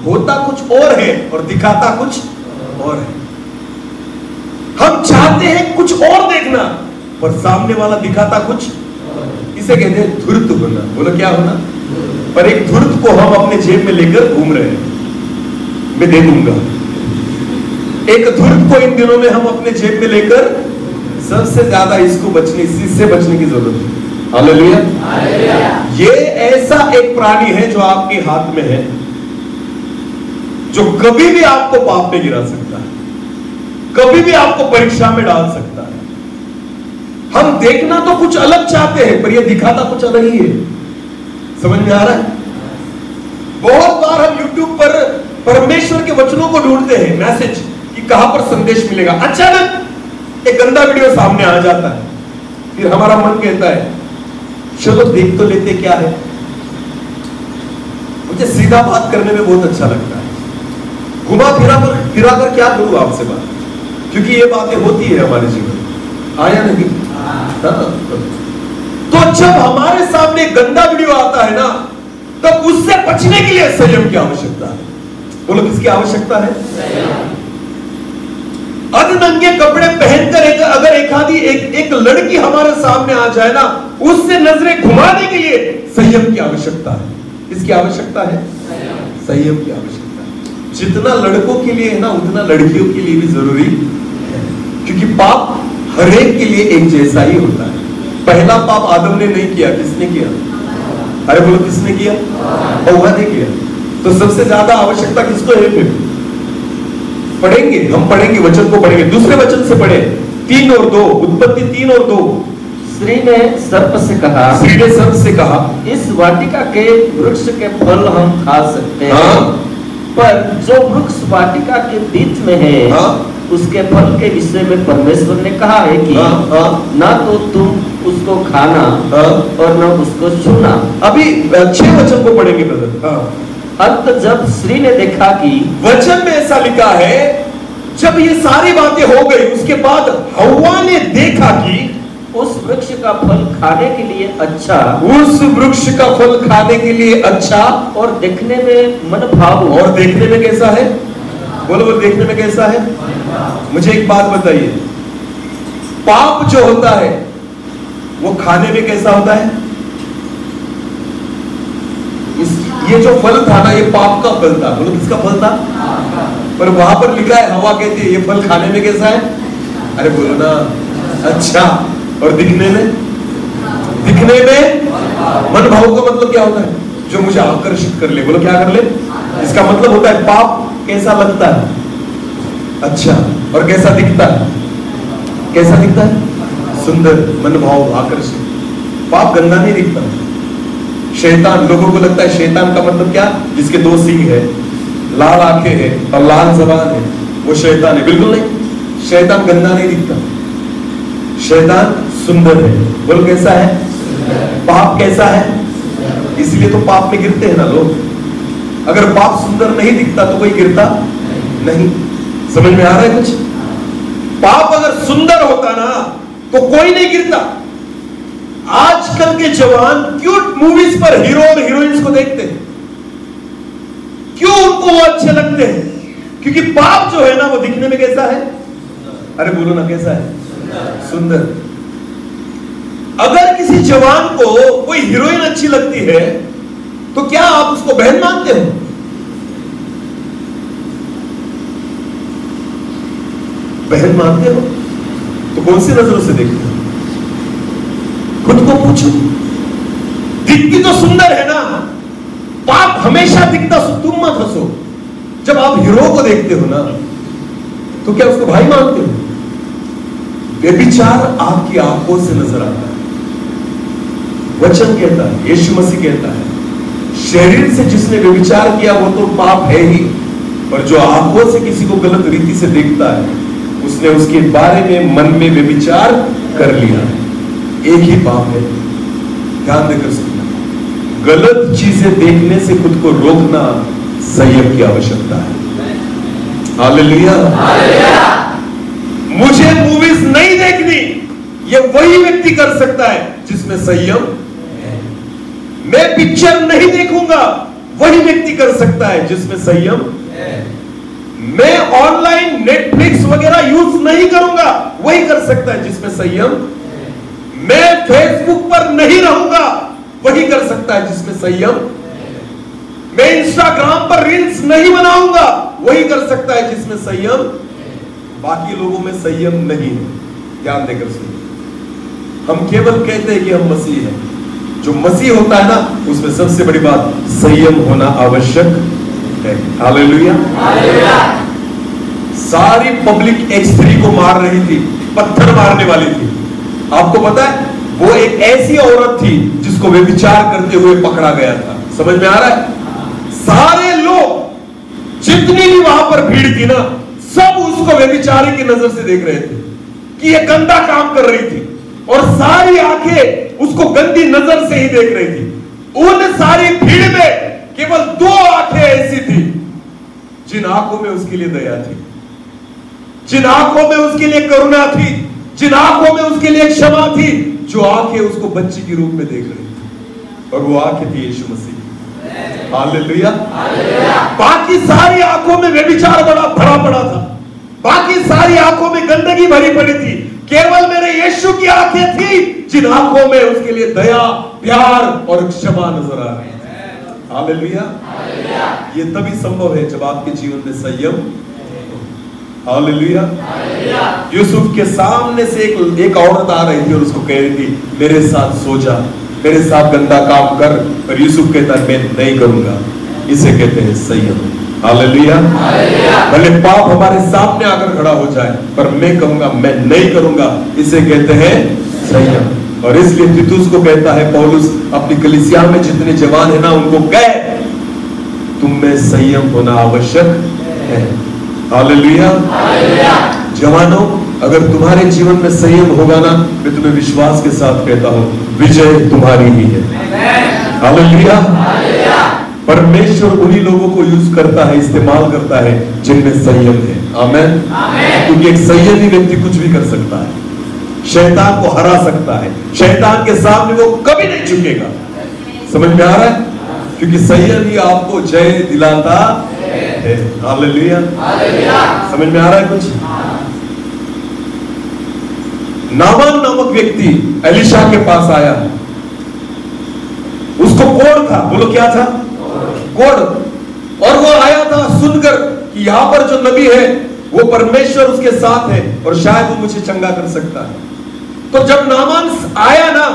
होता कुछ और है और दिखाता कुछ और है। हम चाहते हैं कुछ और देखना पर सामने वाला दिखाता कुछ, इसे कहते हैं धूर्त होना। बोलो क्या होना? पर एक धूर्त को हम अपने जेब में लेकर घूम रहे हैं। मैं दे दूंगा। एक धूर्त को इन दिनों में हम अपने जेब में लेकर, सबसे ज्यादा इसको बचने, इससे बचने की जरूरत है। हालेलुया। ये ऐसा एक प्राणी है जो आपके हाथ में है, जो कभी भी आपको पाप में गिरा सकता है, कभी भी आपको परीक्षा में डाल सकता है। हम देखना तो कुछ अलग चाहते हैं पर यह दिखाता कुछ अलग ही है। समझ में आ रहा है? बहुत बार हम YouTube पर परमेश्वर के वचनों को ढूंढते हैं, मैसेज कि कहां पर संदेश मिलेगा, अचानक एक गंदा वीडियो सामने आ जाता है। फिर हमारा मन कहता है चलो देख तो लेते क्या है। मुझे सीधा बात करने में बहुत अच्छा लगता है, घुमा फिरा कर क्या करूं आपसे बात, क्योंकि ये बातें होती है हमारे जीवन, आया नहीं? तो जब हमारे सामने गंदा वीडियो आता है ना, तब उससे बचने के लिए संयम की आवश्यकता है। बोलो किसकी आवश्यकता है? अधनंगे कपड़े पहनकर अगर एक लड़की हमारे सामने आ जाए ना, उससे नजरें घुमाने के लिए संयम की आवश्यकता है। किसकी आवश्यकता है? संयम की आवश्यकता है। जितना लड़कों के लिए है ना, उतना लड़कियों के लिए भी जरूरी है, क्योंकि पाप हर एक के लिए एक जैसा ही होता है। पहला पाप आदम ने नहीं किया, किसने किया? अरे बोलो किसने किया? हव्वा ने किया। तो सबसे ज्यादा आवश्यकता किसको है? फिर पढ़ेंगे, हम पढ़ेंगे, वचन को पढ़ेंगे। दूसरे वचन से पढ़े 3 और 2, उत्पत्ति 3 और 2। स्त्री ने सर्प से कहा, स्त्री ने सर्प से कहा, इस वाटिका के वृक्ष के फल हम खा सकते हैं, पर जो वृक्ष वाटिका के बीच में है उसके फल के विषय में परमेश्वर ने कहा है कि ना तो तुम उसको खाना और न उसको छूना। अभी 6 वचन को पढ़ेंगे ब्रदर। अंत जब स्त्री ने देखा कि, वचन में ऐसा लिखा है, जब ये सारी बातें हो गई उसके बाद हव्वा ने देखा कि उस वृक्ष का फल खाने के लिए अच्छा, उस वृक्ष का फल खाने के लिए अच्छा और देखने में मनभाव, और देखने में कैसा है? बोलो बोलो, देखने में कैसा है? मुझे एक बात बताइए, पाप जो होता है वो खाने में कैसा होता है? ये जो फल था ना, ये पाप का फल था। बोलो किसका फल था? पर वहां पर लिखा है, हवा कहती है ये फल खाने में कैसा है? अरे बोलो ना, अच्छा। और दिखने में? दिखने में मनभाव का मतलब क्या होता है? जो मुझे आकर्षित कर ले। बोलो क्या कर ले? इसका मतलब होता है पाप कैसा लगता है? अच्छा। और कैसा दिखता है? कैसा दिखता है? सुंदर, मनभाव, आकर्षित। पाप गंदा नहीं दिखता। शैतान, लोगों को लगता है शैतान का मतलब क्या? जिसके 2 सींग है, लाल आंखें हैं और लाल जबान है, वो शैतान है। बिल्कुल नहीं, शैतान गंदा नहीं दिखता, शैतान सुंदर है। बोल कैसा है? पाप कैसा है? इसलिए तो पाप में गिरते हैं ना लोग। अगर पाप सुंदर नहीं दिखता तो कोई गिरता नहीं। समझ में आ रहा है कुछ? पाप अगर सुंदर होता ना तो कोई नहीं गिरता। आजकल के जवान क्यूट मूवीज पर हीरो और हीरोइंस को देखते हैं। क्यों उनको वो अच्छे लगते हैं? क्योंकि पाप जो है ना वो दिखने में कैसा है? अरे बोलो ना, कैसा है? सुंदर। अगर किसी जवान को कोई हीरोइन अच्छी लगती है तो क्या आप उसको बहन मानते हो? बहन मानते हो? तो कौन सी नजरों से देखते हो? खुद को पूछो। दिखती तो सुंदर है ना। पाप हमेशा दिखता, तुम मत हंसो। जब आप हीरो को देखते हो ना तो क्या उसको भाई मानते हो? व्यभिचार आपकी आंखों से नजर आता है। वचन कहता है, यीशु मसीह कहता है, शरीर से जिसने व्यभिचार किया वो तो पाप है ही, पर जो आंखों से किसी को गलत रीति से देखता है उसने उसके बारे में मन में व्यभिचार कर लिया। एक ही पाप है, ध्यान देकर सुनना। गलत चीजें देखने से खुद को रोकना संयम की आवश्यकता है। हालेलुया। मुझे मूवीज नहीं देखनी, ये वही व्यक्ति कर सकता है जिसमें संयम है। मैं पिक्चर नहीं देखूंगा, वही व्यक्ति कर सकता है जिसमें संयम है। मैं ऑनलाइन नेटफ्लिक्स वगैरह यूज नहीं करूंगा, वही कर सकता है जिसमें संयम। मैं फेसबुक पर नहीं रहूंगा, वही कर सकता है जिसमें संयम। मैं इंस्टाग्राम पर रील्स नहीं बनाऊंगा, वही कर सकता है जिसमें संयम। बाकी लोगों में संयम नहीं है। ध्यान देकर सुनिए। हम केवल कहते हैं कि हम मसीह हैं। जो मसीह होता है ना, उसमें सबसे बड़ी बात संयम होना आवश्यक है। हालेलुया। सारी पब्लिक एक स्त्री को मार रही थी, पत्थर मारने वाली थी। आपको पता है वो एक ऐसी औरत थी जिसको व्यभिचार करते हुए पकड़ा गया था। समझ में आ रहा है? सारे लोग जितनी भी वहां पर भीड़ थी ना, सब उसको व्यभिचारी की नजर से देख रहे थे कि ये गंदा काम कर रही थी, और सारी आंखें उसको गंदी नजर से ही देख रही थी। उन सारी भीड़ में केवल 2 आंखें ऐसी थी जिन आंखों में उसके लिए दया थी, जिन आंखों में उसके लिए करुणा थी, जिन आंखों में उसके लिए क्षमा थी, जो आंखें उसको बच्ची के रूप में देख रही थी, और वो आंखें थी यीशु मसीह। हालेलुया। बाकी सारी आंखों में व्यभिचार बड़ा भरा पड़ा था, बाकी सारी आंखों में गंदगी भरी पड़ी थी। केवल मेरे यीशु की आंखें थी जिन आंखों में उसके लिए दया, प्यार और क्षमा नजर आ रही थी। हालेलुया। ये तभी संभव है जब आपके जीवन में संयम। हालेलुया। यूसुफ के सामने से एक औरत आ रही थी और उसको कह रही थी मेरे साथ सो जा, मेरे साथ गंदा काम कर, पर यूसुफ कहता है मैं नहीं करूंगा। इसे कहते हैं संयम। हालेलुया। भले पाप हमारे सामने आकर खड़ा हो जाए, पर मैं कहूंगा मैं नहीं करूंगा। इसे कहते हैं संयम। और इसलिए तीतुस को कहता है पौलुस अपनी कलीसिया में जितने जवान है ना, उनको कहे तुम में संयम होना आवश्यक है। हालेलुया। जवानों, अगर तुम्हारे जीवन में संयम होगा ना, मैं तुम्हें विश्वास के साथ कहता हूं, विजय तुम्हारी ही है। हालेलुया। परमेश्वर उन्हीं लोगों को यूज करता है, इस्तेमाल करता है जिनमें संयम है। आमेन। क्योंकि एक संयमी व्यक्ति कुछ भी कर सकता है, शैतान को हरा सकता है, शैतान के सामने वो कभी नहीं झुकेगा। समझ में आ रहा है? क्योंकि संयम ही आपको जय दिलाता है। हालेलुया। समझ में आ रहा है कुछ? नामान नामक व्यक्ति एलिशा के पास आया, उसको कोढ़ था। बोलो क्या था? कोढ़। और वो आया था सुनकर कि यहां पर जो नबी है वो परमेश्वर उसके साथ है और शायद वो मुझे चंगा कर सकता है। तो जब नामान आया ना,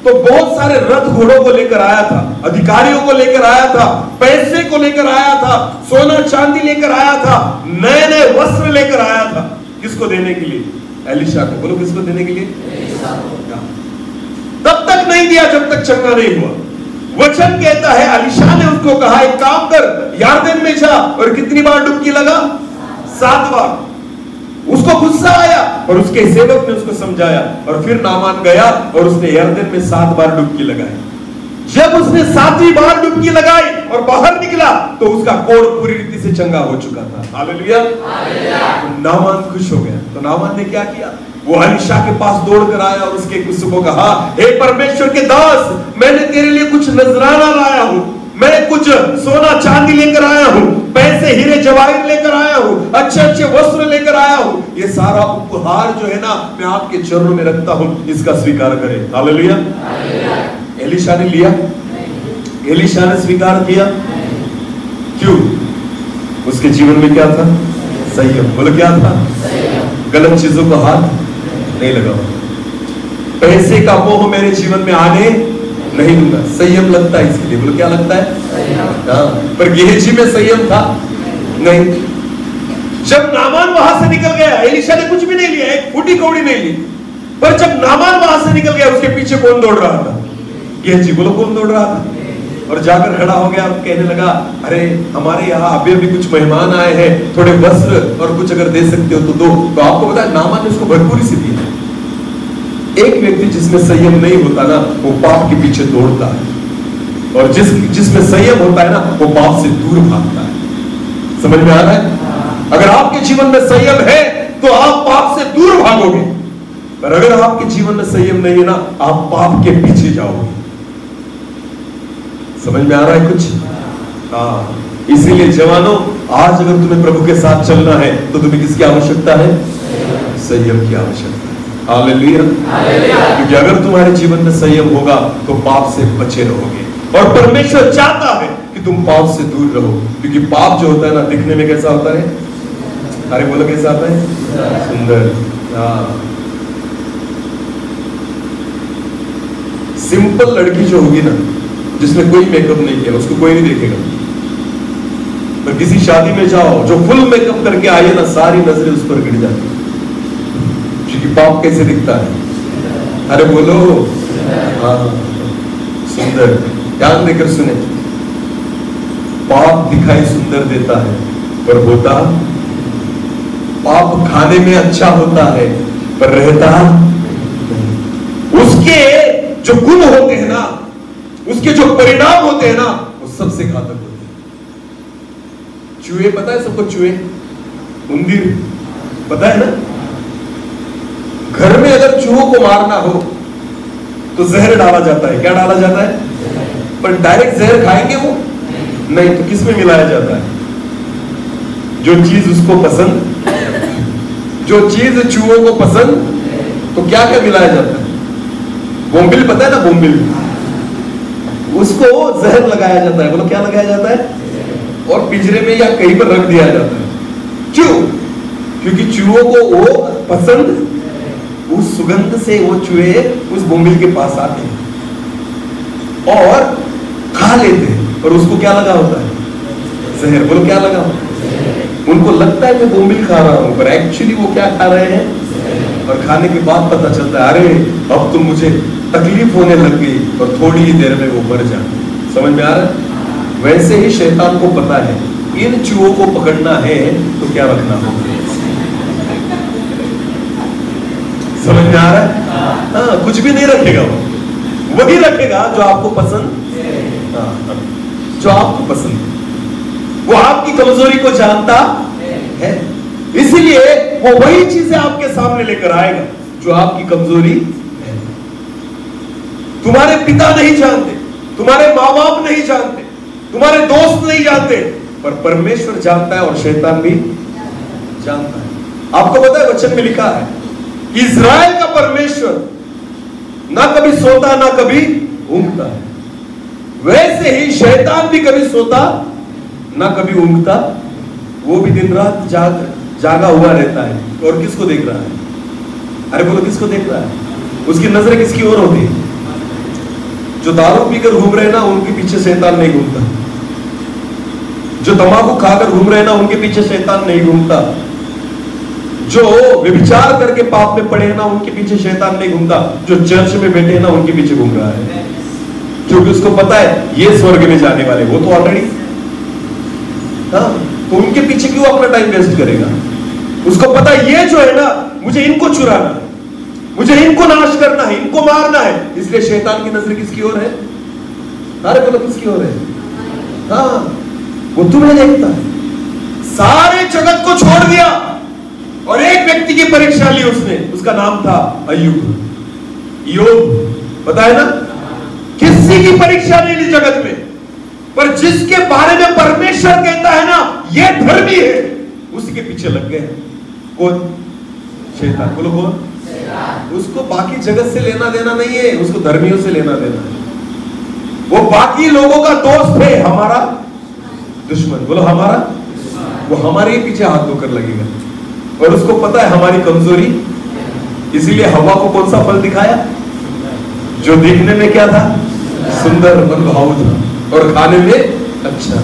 तो बहुत सारे रथ घोड़ों को लेकर आया था, अधिकारियों को लेकर आया था, पैसे को लेकर आया था, सोना चांदी लेकर आया था, नए नए वस्त्र लेकर आया था। किसको देने के लिए? एलिशा को। बोलो किसको देने के लिए? तब तक नहीं दिया जब तक चंगा नहीं हुआ। वचन कहता है एलिशा ने उसको कहा, एक काम कर, यरदन में जा और कितनी बार डुबकी लगा? 7 बार। उसको गुस्सा आया और उसके सेवक ने उसको समझाया और फिर नामान गया और उसने यरदन में 7 बार डुबकी लगाई। जब उसने 7वीं बार डुबकी लगाई और बाहर निकला तो उसका कोढ़ पूरी रीति से चंगा हो चुका था। हालेलुया। तो नामान खुश हो गया। तो नामान ने क्या किया? वो एलिशा के पास दौड़कर आया और उसको कहा, हे परमेश्वर के दास, मैंने तेरे लिए कुछ नजराना लाया हूं, मैं कुछ सोना चांदी लेकर आया हूं, पैसे हीरे जवाहिर लेकर आया हूं, अच्छे अच्छे वस्त्र लेकर आया हूं। ये सारा उपहार जो है ना, मैं आपके चरणों में रखता हूं, इसका स्वीकार करें। हालेलुया। एलिशा ने लिया? एलिशा ने स्वीकार किया? क्यों? उसके जीवन में क्या था? संयम। बोलो क्या था? गलत चीजों को हाथ नहीं लगाओ। पैसे का मोह मेरे जीवन में आने नहीं दूंगा। संयम लगता है इसके लिए। बोलो क्या लगता है? हाँ। पर गेहजी में संयम था नहीं। जब नामान वहां से निकल गया, एलिशा ने कुछ भी नहीं लिया, एक फूटी कौड़ी नहीं ली, पर जब नामान वहां से निकल गया, उसके पीछे कौन दौड़ रहा था? गेहजी। बोलो कौन दौड़ रहा था? और जाकर खड़ा हो गया, कहने लगा, अरे हमारे यहाँ अभी कुछ मेहमान आए हैं, थोड़े वस्त्र और कुछ अगर दे सकते हो तो दो। तो आपको पता है नामान ने उसको भरपूरी से दी। एक व्यक्ति जिसमें संयम नहीं होता ना, वो पाप के पीछे दौड़ता है, और जिसमें संयम होता है ना, वो पाप से दूर भागता है। समझ में आ रहा है? अगर आपके जीवन में संयम है तो आप पाप से दूर भागोगे, पर अगर आपके जीवन में संयम नहीं है ना, आप पाप के पीछे जाओगे। समझ में आ रहा है कुछ? हाँ। इसीलिए जवानों, आज अगर तुम्हें प्रभु के साथ चलना है तो तुम्हें किसकी आवश्यकता है? संयम की आवश्यकता है। हालेलुया। क्योंकि अगर तुम्हारे जीवन में संयम होगा तो पाप से बचे रहोगे, और परमेश्वर चाहता है कि तुम पाप से दूर रहो। क्योंकि पाप जो होता है ना, दिखने में कैसा होता है? अरे बोलो कैसा आता है? सुंदर। हाँ। सिंपल लड़की जो होगी ना, जिसने कोई मेकअप नहीं किया, उसको कोई नहीं देखेगा। पर किसी शादी में जाओ, जो फुल मेकअप करके आई है ना, सारी नजरें उस पर गिर जाती है। क्योंकि पाप कैसे दिखता है? अरे बोलो। हाँ, सुंदर। ध्यान देकर सुने। पाप दिखाई सुंदर देता है, पर होता, पाप खाने में अच्छा होता है पर रहता नहीं। उसके जो गुण होते हैं ना, उसके जो परिणाम होते हैं ना, वो सबसे घातक होते हैं। चूहे पता है सबको? चूहे, उंदीर पता है ना? घर में अगर चूहों को मारना हो तो जहर डाला जाता है। क्या डाला जाता है? पर डायरेक्ट जहर खाएंगे वो नहीं, तो किसमें मिलाया जाता है? जो चीज उसको पसंद, जो चीज चूहों को पसंद, तो क्या क्या मिलाया जाता है? बोम्बिल पता है ना? बोम्बिल, उसको जहर लगाया जाता है। बोलो क्या लगाया जाता है? और पिंजरे में या कहीं पर रख दिया जाता है। क्यों? क्योंकि चूहों को वो पसंद, उस सुगंध से वो चूहे उस बोम्बिल के पास आते हैं और खा लेते हैं। और उसको क्या लगा होता है? जहर। बोलो क्या लगा? उनको लगता है मैं बोम्बिल खा रहा हूं, पर एक्चुअली वो क्या खा रहे हैं? और खाने के बाद पता चलता है, अरे अब तो मुझे तकलीफ होने लग गई, और थोड़ी ही देर में वो मर जाते। समझ में आ रहा है? वैसे ही शैतान को पता है इन चूहों को पकड़ना है तो क्या रखना होगा? समझ में आ रहा है? हाँ, कुछ भी नहीं रखेगा वो, वही रखेगा जो आपको पसंद, हाँ, जो आपको पसंद है। वो आपकी कमजोरी को जानता है, इसलिए वो वही चीजें आपके सामने लेकर आएगा जो आपकी कमजोरी है। तुम्हारे पिता नहीं जानते, तुम्हारे माँ बाप नहीं जानते, तुम्हारे दोस्त नहीं जानते, पर परमेश्वर जानता है और शैतान भी जानता है। आपको पता है वचन में लिखा है, इज़राइल का परमेश्वर ना कभी सोता ना कभी ऊँघता है, वैसे ही शैतान भी कभी सोता ना कभी ऊँघता, वो भी दिन रात जागा हुआ रहता है। और किसको देख रहा है? अरे बोलो, किसको देख रहा है? उसकी नजरें किसकी ओर होती है? जो दारू पीकर घूम रहे हैं ना, उनके पीछे शैतान नहीं घूमता। जो तंबाकू खाकर घूम रहे हैं ना, उनके पीछे शैतान नहीं घूमता। जो व्यभिचार करके पाप में पड़े हैं ना, उनके पीछे शैतान नहीं घूमता। जो चर्च में बैठे हैं ना, उनके पीछे घूम रहा है, क्योंकि उसको पता है ये स्वर्ग में जाने वाले, वो तो ऑलरेडी, हाँ, तो उनके पीछे क्यों अपना टाइम वेस्ट करेगा? उसको पता है ये जो है ना, मुझे इनको चुराना है, मुझे इनको नाश करना है, इनको मारना है, इसलिए शैतान की नजर किसकी ओर है? अरे बोलो, किसकी ओर है? हाँ, वो तुम्हें देखता है। सारे जगत को छोड़ दिया और एक व्यक्ति की परीक्षा ली उसने, उसका नाम था अय्यूब। योग, पता है ना? किसी की परीक्षा नहीं ली जगत में, पर जिसके बारे में परमेश्वर कहता है ना ये धर्मी है, उसी के पीछे लग गए। कौन? शैतान। बोलो कौन? उसको बाकी जगत से लेना देना नहीं है, उसको धर्मियों से लेना देना है। वो बाकी लोगों का दोस्त है, हमारा दुश्मन। बोलो हमारा, वो हमारे ही पीछे हाथ धोकर लगेगा। और उसको पता है हमारी कमजोरी, इसीलिए हवा को कौन सा फल दिखाया जो देखने में क्या था? सुंदर, मनभाऊ था और खाने में अच्छा।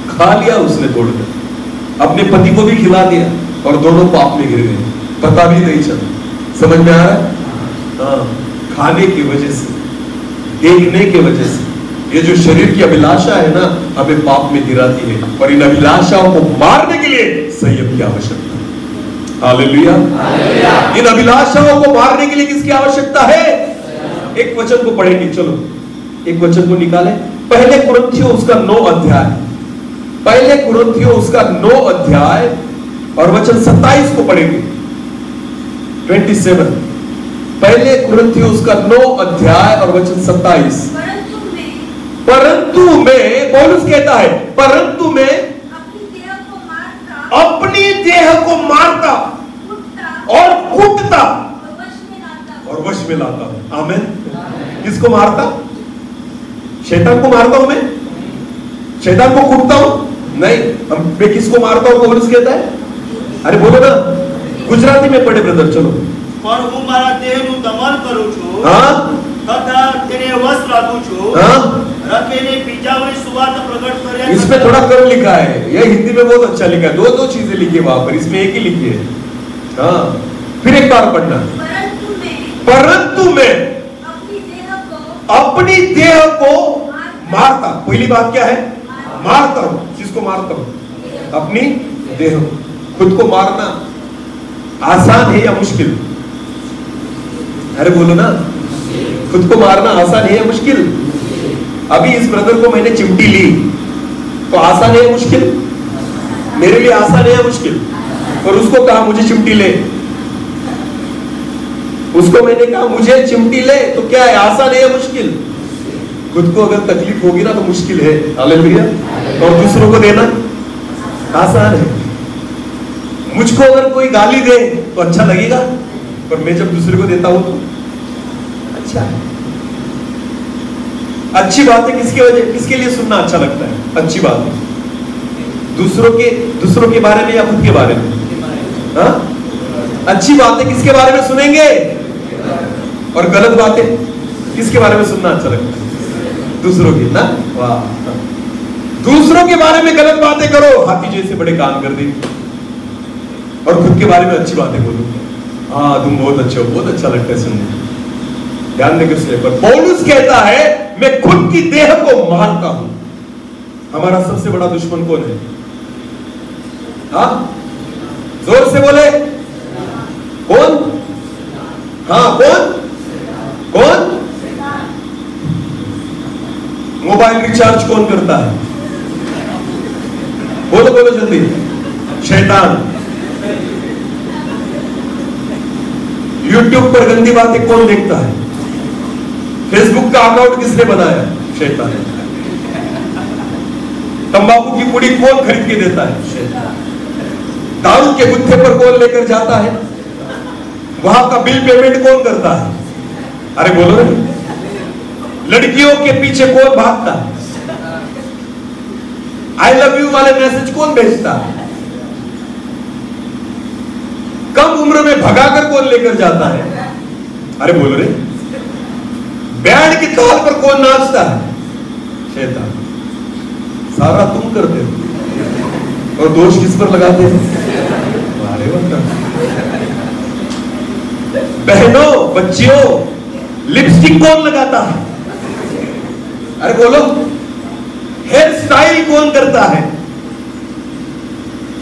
खा लिया उसने तोड़कर, अपने पति को भी खिला दिया और दोनों पाप में गिर गए, पता भी नहीं चला। समझ में आ रहा है? हाँ, खाने की वजह से, देखने की वजह से, ये जो शरीर की अभिलाषा है ना, हमें पाप में गिराती है। और इन अभिलाषाओं को मारने के लिए संयम की आवश्यकता है। हालेलुया। इन अभिलाषाओं को मारने के लिए किसकी आवश्यकता है? एक वचन को पढ़ेंगे, चलो एक वचन को निकाले। पहले कुरिन्थियों उसका 9 अध्याय, पहले कुरिन्थियों उसका 9 अध्याय और वचन 27 को पढ़ेंगे। 27, पहले कुरिन्थियों उसका 9 अध्याय और वचन 27। परंतु मैं, पौलुस कहता है, परंतु मैं अपनी देह को मारता और कूटता और वश में लाता हूं। आमीन। किसको मारता? शैतान को मारता हूं मैं? शैतान को कूटता हूं? नहीं। मैं किसको मारता हूं? पौलुस कहता है। अरे बोलो ना, गुजराती में पढ़े ब्रदर, चलो। પણ હું મારા દેહનું દમન કરું છું, हाँ, તથા તેને વશ રાખું છું, हाँ, રખેને બીજાઓની સુવાર્ત પ્રગટ કર્યા इसमें थोड़ा कम लिखा है, यह हिंदी में बहुत अच्छा लिखा है। दो चीजें लिखी है वहां पर, इसमें एक ही लिखी है। हाँ, फिर एक बार पढ़ना। परंतु मैं अपनी देह को मारता। पहली बात क्या है? मारता हूं। किसको मारता हूं? अपनी देह। खुद को मारना आसान है या मुश्किल? अरे बोलो ना, खुद को मारना आसान है या मुश्किल? अभी इस ब्रदर को मैंने चिमटी ली तो आसान है या मुश्किल? मेरे लिए आसान है या मुश्किल? और उसको कहा मुझे चिमटी ले, उसको मैंने कहा मुझे चिमटी ले, तो क्या है, आसान है या मुश्किल? खुद को अगर तकलीफ होगी ना तो मुश्किल है। हालेलुया। और दूसरों को देना आसान है। मुझको अगर कोई गाली दे तो अच्छा लगेगा, पर मैं जब दूसरे को देता हूं तो अच्छा है। अच्छी बातें किसके लिए सुनना अच्छा लगता है? अच्छी बात दूसरों के बारे में या खुद के बारे में? हाँ? अच्छी बातें किसके बारे में सुनेंगे? और गलत बातें किसके बारे में सुनना अच्छा लगता है? दूसरों की ना। वाह, दूसरों के बारे में गलत बातें करो, हाथी जैसे बड़े काम कर देंगे, और खुद के बारे में अच्छी बातें बोलो, हाँ तुम बहुत अच्छे हो, बहुत अच्छा लगता है सुनने। ध्यान देकर सुनिए। पर पौलुस कहता है मैं खुद की देह को मारता हूं। हमारा सबसे बड़ा दुश्मन कौन है? हाँ, जोर से बोले, कौन? हाँ, कौन? कौन? मोबाइल रिचार्ज कौन करता है? बोलो बोलो जल्दी। शैतान। यूट्यूब पर गंदी बातें कौन देखता है? फेसबुक का अकाउंट किसने बनाया? शैतान। तंबाकू की पुड़ी कौन खरीद के देता है? शैतान। दारू के गुत्थे पर कौन लेकर जाता है? वहां का बिल पेमेंट कौन करता है? अरे बोलो रे। लड़कियों के पीछे कौन भागता है? आई लव यू वाले मैसेज कौन भेजता है? कम उम्र में भगाकर कौन लेकर जाता है? अरे बोलो रे। बैंड की ताल पर कौन नाचता है? शैतान। सारा तुम करते हो और दोष किस पर लगाते हो? अरे बहनों, बच्चियों, लिपस्टिक कौन लगाता है? अरे बोलो। हेयर स्टाइल कौन करता है?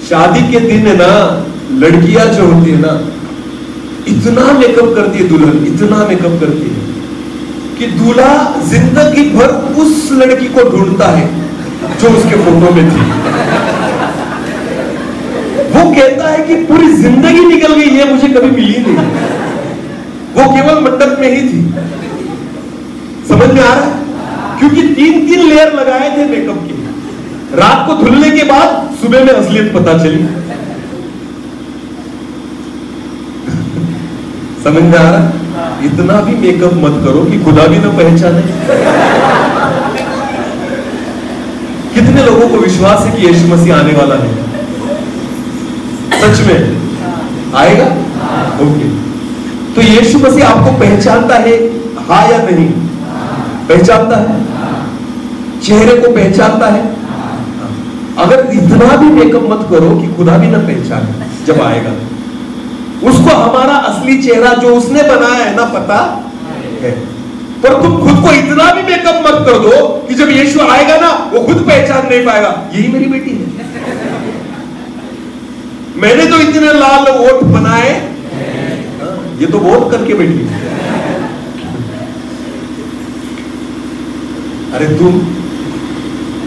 शादी के दिन है ना, लड़कियां जो होती है ना, इतना मेकअप करती है दुल्हन, इतना मेकअप करती है कि दूल्हा जिंदगी भर उस लड़की को ढूंढता है जो उसके फोटो में थी। वो कहता है कि पूरी जिंदगी निकल गई, ये मुझे कभी मिली नहीं, वो केवल मंडप में ही थी। समझ में आ रहा है? क्योंकि 3-3 लेयर लगाए थे मेकअप के। रात को धुलने के बाद सुबह में असलियत पता चली। समझ में आ रहा है? इतना भी मेकअप मत करो कि खुदा भी ना पहचाने। कितने लोगों को विश्वास है कि यीशु मसीह आने वाला है? सच में आएगा? ओके। तो यीशु मसीह आपको पहचानता है, हाँ या नहीं? पहचानता है? चेहरे को पहचानता है? अगर इतना भी मेकअप मत करो कि खुदा भी ना पहचाने जब आएगा। उसको हमारा असली चेहरा जो उसने बनाया है ना पता है, पर तुम खुद को इतना भी मेकअप मत कर दो कि जब यीशु आएगा ना वो खुद पहचान नहीं पाएगा, यही मेरी बेटी है। मैंने तो इतने लाल ओठ बनाए, ये तो बहुत करके बैठी है। अरे तुम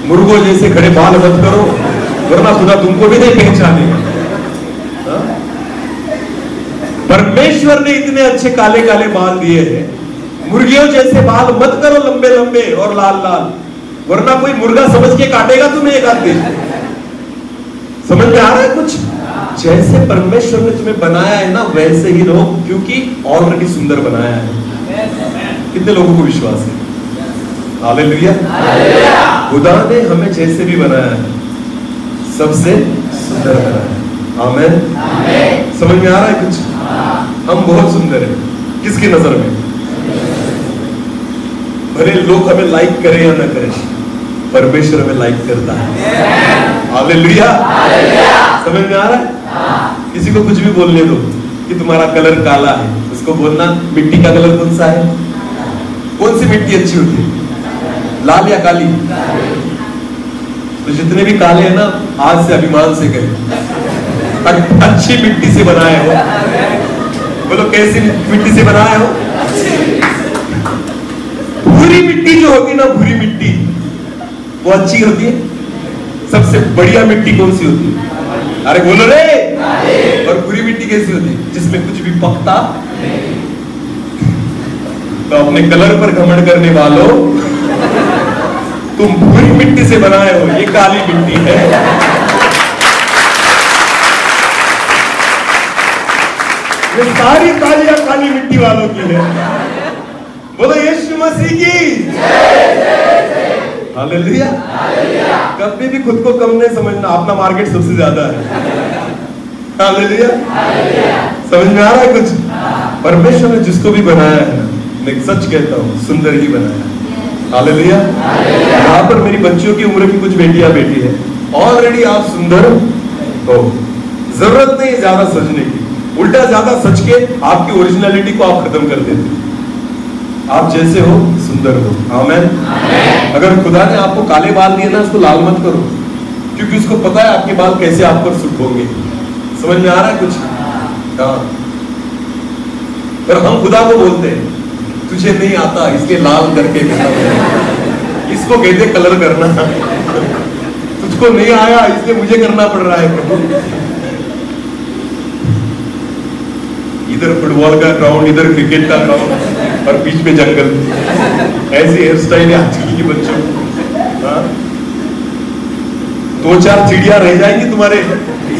मुर्गों जैसे खड़े बाल मत करो, वरना खुदा तुमको भी नहीं पहचानेगा। परमेश्वर ने इतने अच्छे काले काले बाल दिए हैं, मुर्गियों जैसे बाल मत करो लंबे लंबे और लाल लाल, वरना कोई मुर्गा समझ के काटेगा तुम्हें एक आध दिन। समझ में आ रहा है कुछ? जैसे परमेश्वर ने तुम्हें बनाया है ना वैसे ही रहो, क्योंकि ऑलरेडी सुंदर बनाया है। कितने लोगों को विश्वास है? हालेलुया। खुदा ने हमें जैसे भी बनाया है सबसे सुंदर बनाया है। आमीन। समझ में आ रहा है कुछ? हम बहुत सुंदर हैं किसकी नजर में? भले लोग हमें लाइक करें या ना करें, परमेश्वर हमें लाइक करता है। हालेलुया। समझ में आ रहा है? किसी को कुछ भी बोलने दो कि तुम्हारा कलर काला है, उसको बोलना मिट्टी का कलर कौन सा है? कौन सी मिट्टी अच्छी होती है, लाल या काली? तो जितने भी काले हैं ना, आज से अभिमान से कहें अच्छी मिट्टी से बनाए हो। बोलो कैसी मिट्टी से बनाए हो? भूरी मिट्टी जो होती है ना, भूरी मिट्टी वो अच्छी होती है। सबसे बढ़िया मिट्टी कौन सी होती है? अरे बोलो रे। और भूरी मिट्टी कैसी होती है? जिसमें कुछ भी पकता। तो अपने कलर पर घमंड करने वालों, तुम भूरी मिट्टी से बनाए हो, ये काली मिट्टी है। ये सारी तालियां काली मिट्टी वालों की है। बोलो यीशु मसीह की। हालेलुया। कभी भी खुद को कम नहीं समझना, अपना मार्केट सबसे ज्यादा है। हालेलुया। समझ में आ रहा है कुछ? परमेश्वर ने जिसको भी बनाया है, मैं सच कहता हूँ, सुंदर ही बनाया है। हालेलुया। यहाँ पर मेरी बच्चियों की उम्र की कुछ बेटियां बैठी है, ऑलरेडी आप सुंदर हो, जरूरत नहीं ज्यादा सजने की। उल्टा ज्यादा सच के आपकी ओरिजिनलिटी को आप खत्म कर देते। आप जैसे हो सुंदर हो। आमीन। अगर खुदा ने आपको काले बाल दिए ना, उसको लाल मत करो, क्योंकि उसको पता है आपके बाल कैसे आप पर सूट होंगे। समझ में आ रहा है कुछ? हाँ। पर हम खुदा को बोलते हैं तुझे नहीं आता इसलिए लाल करके इसको कहते कलर करना। तुझको नहीं आया इसलिए मुझे करना पड़ रहा है। इधर फुटबॉल का ग्राउंड, इधर क्रिकेट का ग्राउंड और बीच में जंगल। ऐसी हेयर स्टाइल है आजकल के बच्चों। हाँ? 2-4 चिड़िया रह जाएंगी तुम्हारे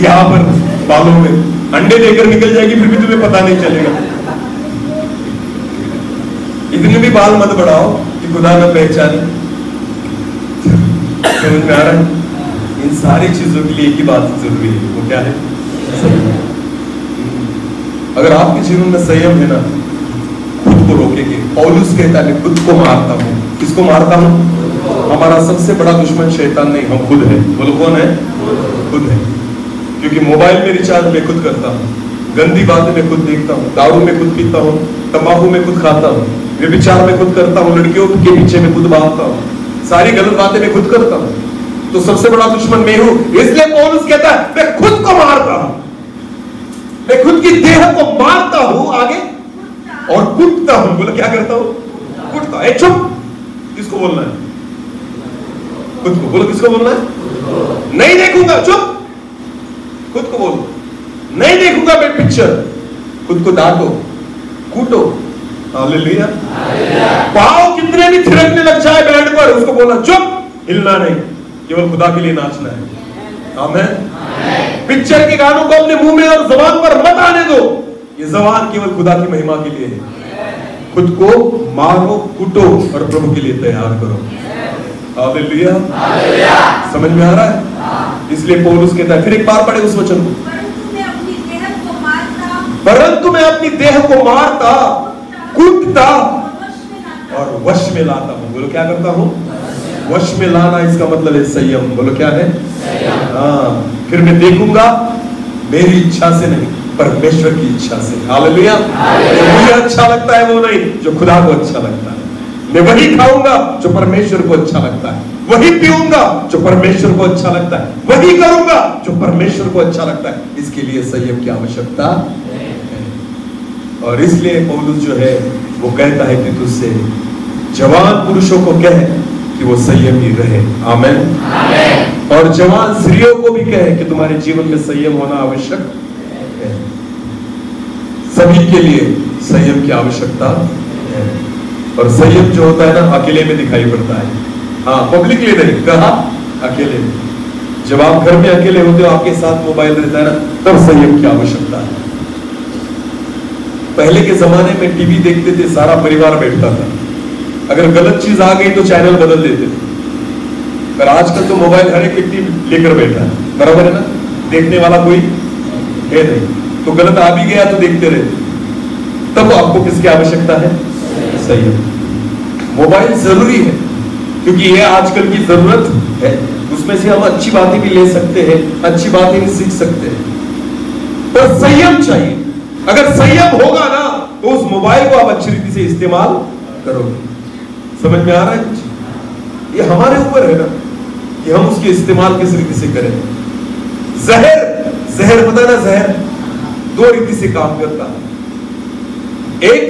यहाँ पर बालों में, अंडे देकर निकल जाएगी, फिर भी तुम्हें पता नहीं चलेगा। इतने भी बाल मत बढ़ाओ कि खुदा न पहचाने। समझ में आ रहा है? इन सारी चीजों के लिए एक ही बात जरूरी है, वो क्या है? अगर आपके जीवन में संयम है ना, खुद को रोकेंगे। पौलुस कहता है मैं खुद को मारता हूँ। किसको मारता हूँ? हमारा सबसे बड़ा दुश्मन शैतान नहीं, हम खुद है। बोलो कौन है? खुद है। क्योंकि मोबाइल में रिचार्ज मैं खुद करता हूँ, गंदी बातें मैं खुद देखता हूँ, दारू में खुद पीता हूँ, तंबाकू में खुद खाता हूँ, व्यभिचार में खुद करता हूँ, लड़कियों के पीछे में खुद भागता हूँ, सारी गलत बातें मैं खुद करता हूँ। तो सबसे बड़ा दुश्मन मैं हूं। इसलिए पौलुस कहता है मैं खुद को मारता हूं, मैं खुद की देह को मारता हूं आगे और कूटता हूं। बोलो क्या करता हूं? कूटता। ए चुप, किसको बोलना है? खुद को। बोलो किसको बोलना है? नहीं देखूंगा। चुप, खुद को बोलो। नहीं देखूंगा मैं पिक्चर। खुद को डांटो, कूटो। हालेलुया। पाँव कितने भी थिरकने लग जाए बेड पर, उसको बोलना चुप, हिलना नहीं, केवल खुदा के लिए नाचना है। आमीन। पिक्चर के गानों को अपने मुंह में और जबान पर मत आने दो। ये जबान केवल खुदा की महिमा के लिए है। खुद को मारो, कूटो और प्रभु के लिए तैयार करो। हालेलुया। समझ में आ रहा है? इसलिए पौलुस कहता है, फिर एक बार पढ़े उस वचन को, परंतु मैं अपनी देह को मारता, कूटता और वश में लाता हूं। बोलो क्या करता हूं? वश में लाना, इसका मतलब है संयम। बोलो क्या है? हाँ। फिर मैं देखूंगा मेरी इच्छा से नहीं, परमेश्वर की इच्छा से। हालेलुया। जो मुझे अच्छा लगता है वो नहीं, जो खुदा को अच्छा लगता है। मैं वही खाऊंगा जो परमेश्वर को अच्छा लगता है, वही पीऊंगा जो परमेश्वर को अच्छा लगता है, वही करूंगा जो परमेश्वर को अच्छा लगता है। इसके लिए संयम की आवश्यकता है। और इसलिए पौलुस जो है वो कहता है कि तुझसे जवान पुरुषों को कहे कि वो संयमी रहे। आमेन। और जवान स्त्रियों को भी कहे कि तुम्हारे जीवन में संयम होना आवश्यक है। सभी के लिए संयम की आवश्यकता है। और संयम जो होता है ना, अकेले में दिखाई पड़ता है। हाँ, पब्लिकली नहीं, कहा अकेले में। जब आप घर में अकेले होते हो, आपके साथ मोबाइल रहता है ना, तब संयम की आवश्यकता है। पहले के जमाने में टीवी देखते थे, सारा परिवार बैठता था। अगर गलत चीज आ गई तो चैनल बदल देते थे। पर आजकल तो मोबाइल हर एक व्यक्ति लेकर बैठा है, बराबर है ना? देखने वाला कोई है नहीं, तो गलत आ भी गया तो देखते रहते। तब आपको किसकी आवश्यकता है? संयम। मोबाइल जरूरी है क्योंकि ये आजकल की जरूरत है। उसमें से हम अच्छी बातें भी ले सकते हैं, अच्छी बातें भी सीख सकते हैं, पर संयम चाहिए। अगर संयम होगा ना तो उस मोबाइल को आप अच्छी रीति से इस्तेमाल करोगे। समझ में आ रहा है कुछ? ये हमारे ऊपर है ना कि हम उसके इस्तेमाल किस रीति से करें। जहर, जहर पता है ना, जहर 2 रीति से काम करता है। एक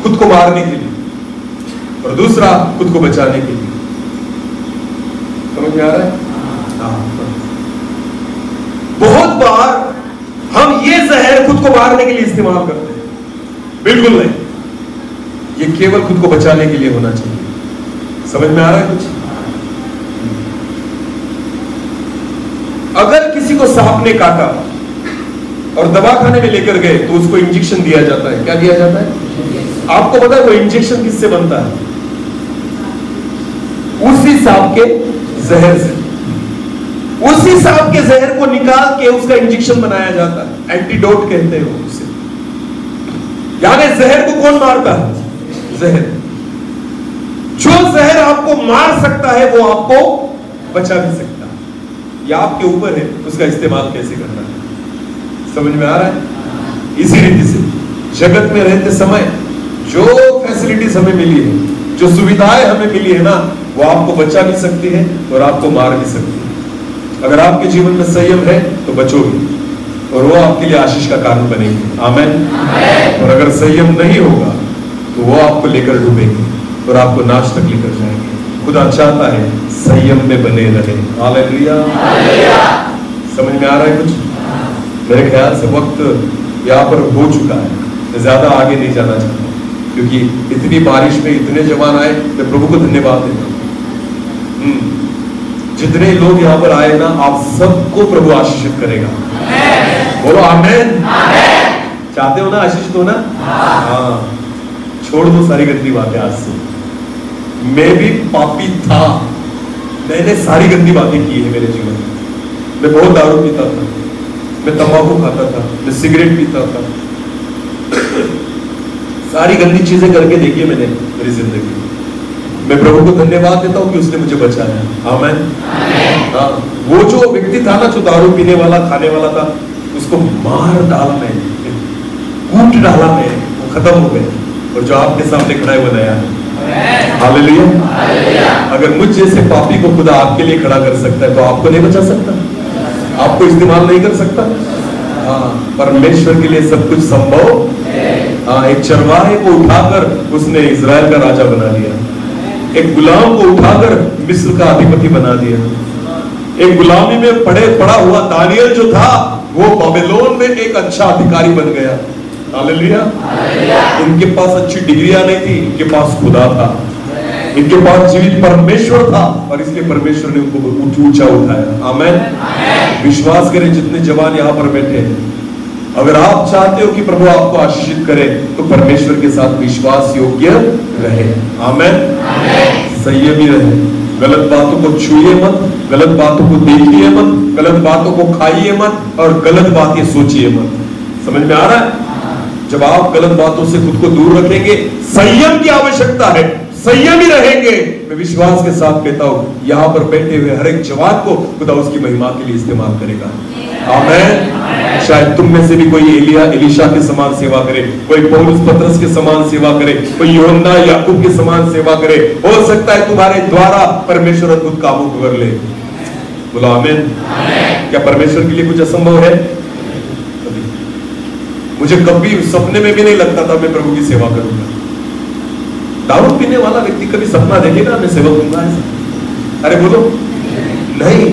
खुद को मारने के लिए और दूसरा खुद को बचाने के लिए। समझ में आ रहा है? बहुत बार हम ये जहर खुद को मारने के लिए इस्तेमाल करते हैं। बिल्कुल नहीं, ये केवल खुद को बचाने के लिए होना चाहिए। समझ में आ रहा है कुछ? अगर किसी को सांप ने काटा और दवाखाने में लेकर गए तो उसको इंजेक्शन दिया जाता है। क्या दिया जाता है? आपको पता है वो इंजेक्शन किससे बनता है? उसी सांप के जहर से। उसी सांप के जहर को निकाल के उसका इंजेक्शन बनाया जाता है। एंटीडोट कहते हैं वो उसे। यानी जहर को कौन मारता है? जहर। जो जहर आपको मार सकता है वो आपको बचा भी सकता है। ये आपके ऊपर है उसका इस्तेमाल कैसे करना है। समझ में आ रहा है? इसी रीति से जगत में रहते समय जो फैसिलिटीज हमें मिली है, जो सुविधाएं हमें मिली है ना, वो आपको बचा भी सकती है और आपको मार भी सकती है। अगर आपके जीवन में संयम है तो बचोगे और वो आपके लिए आशीष का कारण बनेगी। आमेन। और अगर संयम नहीं होगा तो वो आपको लेकर डूबेंगे और आपको नाश तक लेकर जाएंगे। खुदा चाहता है संयम में बने रहे। हालेलुया। समझ में आ रहा है कुछ? मेरे ख्याल से वक्त यहाँ पर हो चुका है, मैं ज्यादा आगे नहीं जाना चाहता क्योंकि इतनी बारिश में इतने जवान आए। मैं प्रभु को धन्यवाद देता हूँ। जितने लोग यहाँ पर आए ना, आप सबको प्रभु आशीषित करेगा। बोलो आमेन। चाहते हो ना आशीषित हो ना? हाँ, छोड़ दो सारी गंदी बातें आज से। मैं भी पापी था, मैंने सारी गंदी बातें की है मेरे जीवन में। मैं बहुत दारू पीता था, मैं तंबाकू खाता था, मैं सिगरेट पीता था, सारी गंदी चीजें करके देखी है मैंने मेरी जिंदगी में। मैं प्रभु को धन्यवाद देता हूँ कि उसने मुझे बचाया। आमेन। हाँ, वो जो व्यक्ति था ना, जो दारू पीने वाला, खाने वाला था, उसको मार डाला मैंने, कूट डाला मैंने, वो खत्म हो गए। और जो आपके सामने खड़ा है वो नया है। हालेलुया। अगर मुझ जैसे पापी को खुदा आपके लिए खड़ा कर सकता है तो आपको नहीं बचा सकता? आपको इस्तेमाल नहीं कर सकता? हाँ, परमेश्वर के लिए सब कुछ संभव। हाँ, एक चरवाहे को उठाकर उसने इजराइल का राजा बना दिया, एक गुलाम को उठाकर मिस्र का अधिपति बना दिया, एक गुलामी में पड़ा हुआ दानियल जो था वो बाबिलोन में एक अच्छा अधिकारी बन गया। हालेलुया। इनके पास अच्छी डिग्रियां नहीं थी, इनके पास खुदा था, इनके पास जीवित परमेश्वर था और इसलिए परमेश्वर ने उनको ऊंचा उठाया। आमेन। विश्वास करें, जितने जवान यहाँ पर बैठे हैं, अगर आप चाहते हो कि प्रभु आपको आशीषित करे तो परमेश्वर के साथ विश्वास योग्य रहे। आमेन। संयमी रहे, गलत बातों को छुइए मत, गलत बातों को देखिए मत, गलत बातों को खाइए मत और गलत बातें सोचिए मत। समझ में आ रहा है? जब आप गलत बातों से खुद को दूर रखेंगे, संयम की आवश्यकता है, संयमी रहेंगे, मैं विश्वास के साथ कहता हूं यहाँ पर बैठे हुए हर एक जवान को खुदा उसकी महिमा के लिए इस्तेमाल करेगा। आमेन। शायद तुम में से भी कोई एलिशा के समान सेवा करे, कोई पौलुस पतरस के समान सेवा करे, कोई यूहन्ना याकूब के समान सेवा करे। हो सकता है तुम्हारे द्वारा परमेश्वर अद्भुत कामों को कर ले। बोलो आमेन। क्या परमेश्वर के लिए कुछ असंभव है? मुझे कभी सपने में भी नहीं लगता था मैं प्रभु की सेवा करूंगा। दारू पीने वाला व्यक्ति कभी सपना देखेगा मैं सेवा करूंगा ऐसा? अरे बोलो नहीं।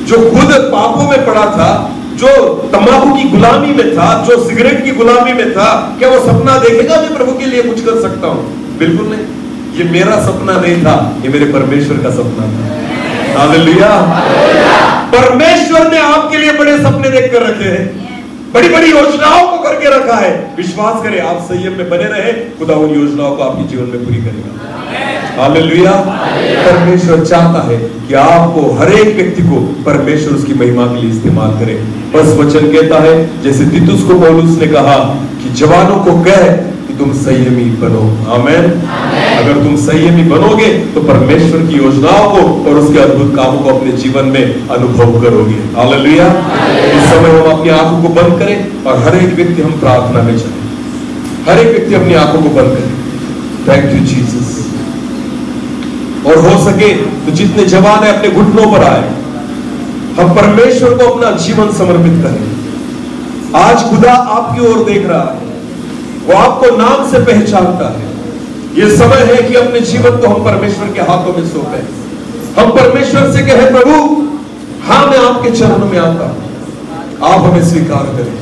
जो खुद पापों में पड़ा था, जो तंबाकू की गुलामी में था, जो सिगरेट की गुलामी में था, क्या वो सपना देखेगा मैं प्रभु के लिए कुछ कर सकता हूं? बिल्कुल नहीं। ये मेरा सपना नहीं था, ये मेरे परमेश्वर का सपना था। हालेलुया। परमेश्वर ने आपके लिए बड़े सपने देखकर रखे हैं, बड़ी बड़ी योजनाओं को करके रखा है। विश्वास करें, आप संयम में बने रहे, खुदा उन योजनाओं को आपके जीवन में पूरी करेगा। हालेलुया। परमेश्वर चाहता है कि आपको, हर एक व्यक्ति को परमेश्वर उसकी महिमा के लिए इस्तेमाल करे। बस वचन कहता है, जैसे तीतुस को पौलुस ने कहा कि जवानों को कह कि तुम संयमी बनो। आमेन। अगर तुम संयमी बनोगे तो परमेश्वर की योजनाओं को और उसके अद्भुत कामों को अपने जीवन में अनुभव करोगे। हालेलुया। इस समय हम अपनी आंखों को बंद करें और हर एक व्यक्ति हम प्रार्थना में जाए। हर एक व्यक्ति अपनी आंखों को बंद करे। Thank you Jesus. और हो सके तो जितने जवान है अपने घुटनों पर आए, हम परमेश्वर को अपना जीवन समर्पित करें। आज खुदा आपकी ओर देख रहा है, वो आपको नाम से पहचानता है। ये समय है कि अपने जीवन को हम परमेश्वर के हाथों में सौंपें। हम परमेश्वर से कहें, प्रभु हाँ मैं आपके चरणों में आता हूं, आप हमें स्वीकार करें,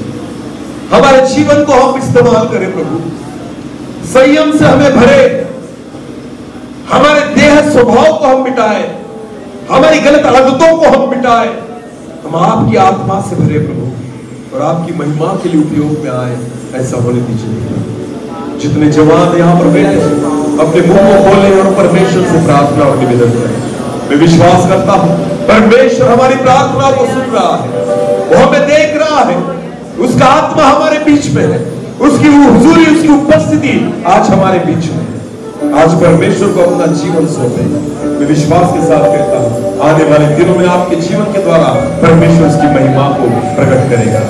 हमारे जीवन को हम इस्तेमाल करें। प्रभु संयम से हमें भरे, हमारे देह स्वभाव को हम मिटाएं, हमारी गलत आदतों को हम मिटाएं, हम आपकी आत्मा से भरे प्रभु और आपकी महिमा के लिए उपयोग में आए। ऐसा होने दीजिए। जितने जवान यहाँ पर बैठे अपने मुंह को खोलें और परमेश्वर से प्रार्थना और निवेदन करें। मैं विश्वास करता हूँ परमेश्वर हमारी प्रार्थना को सुन रहा है, वो हमें देख रहा है, उसका आत्मा हमारे बीच में है, उसकी हुजूरी, उसकी उपस्थिति आज हमारे बीच में है। आज परमेश्वर को अपना जीवन सौंपे। मैं विश्वास के साथ कहता हूँ आने वाले दिनों में आपके जीवन के द्वारा परमेश्वर उसकी महिमा को प्रकट करेगा।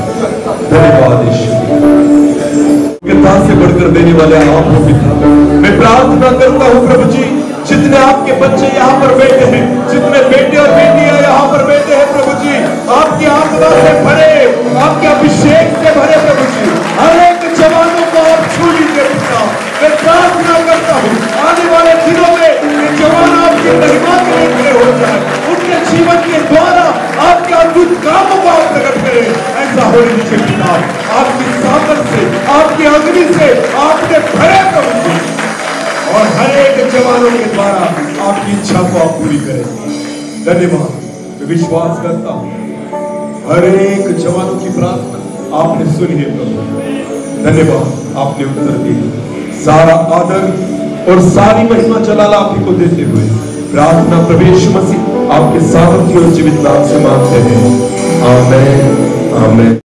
धन्यवाद से बढ़कर देने वाले आप हो पिता, मैं प्रार्थना करता हूँ प्रभु जी, जितने जितने आपके बच्चे यहाँ पर बैठे हैं, जितने बेटे और बेटियां यहाँ पर बैठे हैं प्रभु जी, आपकी आत्मा से भरे, आपके अभिषेक से भरे प्रभु जी, हर एक जवानों को आप छू लीजिए पिता। मैं प्रार्थना करता हूँ आने वाले दिनों में ये जवान आपकी महिमा के लिए खड़े हो जाए, उनके जीवन के द्वारा आपके अद्भुत कामों को आप प्रकट करें। ऐसा होने दीजिए पिता, आपकी सामर्थ से, आपकी अग्नि से आपने भरे प्रभु जी, और हर एक जवानों के द्वारा आपकी इच्छा को आप पूरी करें। धन्यवाद। मैं विश्वास करता हूँ हर एक जवानों की प्रार्थना आपने सुनी है प्रभु। धन्यवाद, आपने उत्तर दिया। सारा आदर और सारी महिमा जलाल आप ही को देते हुए प्रार्थना प्रभु यीशु मसीह आपके सामर्थ्य और जीवित नाम से मांगते हैं। आमीन, आमीन।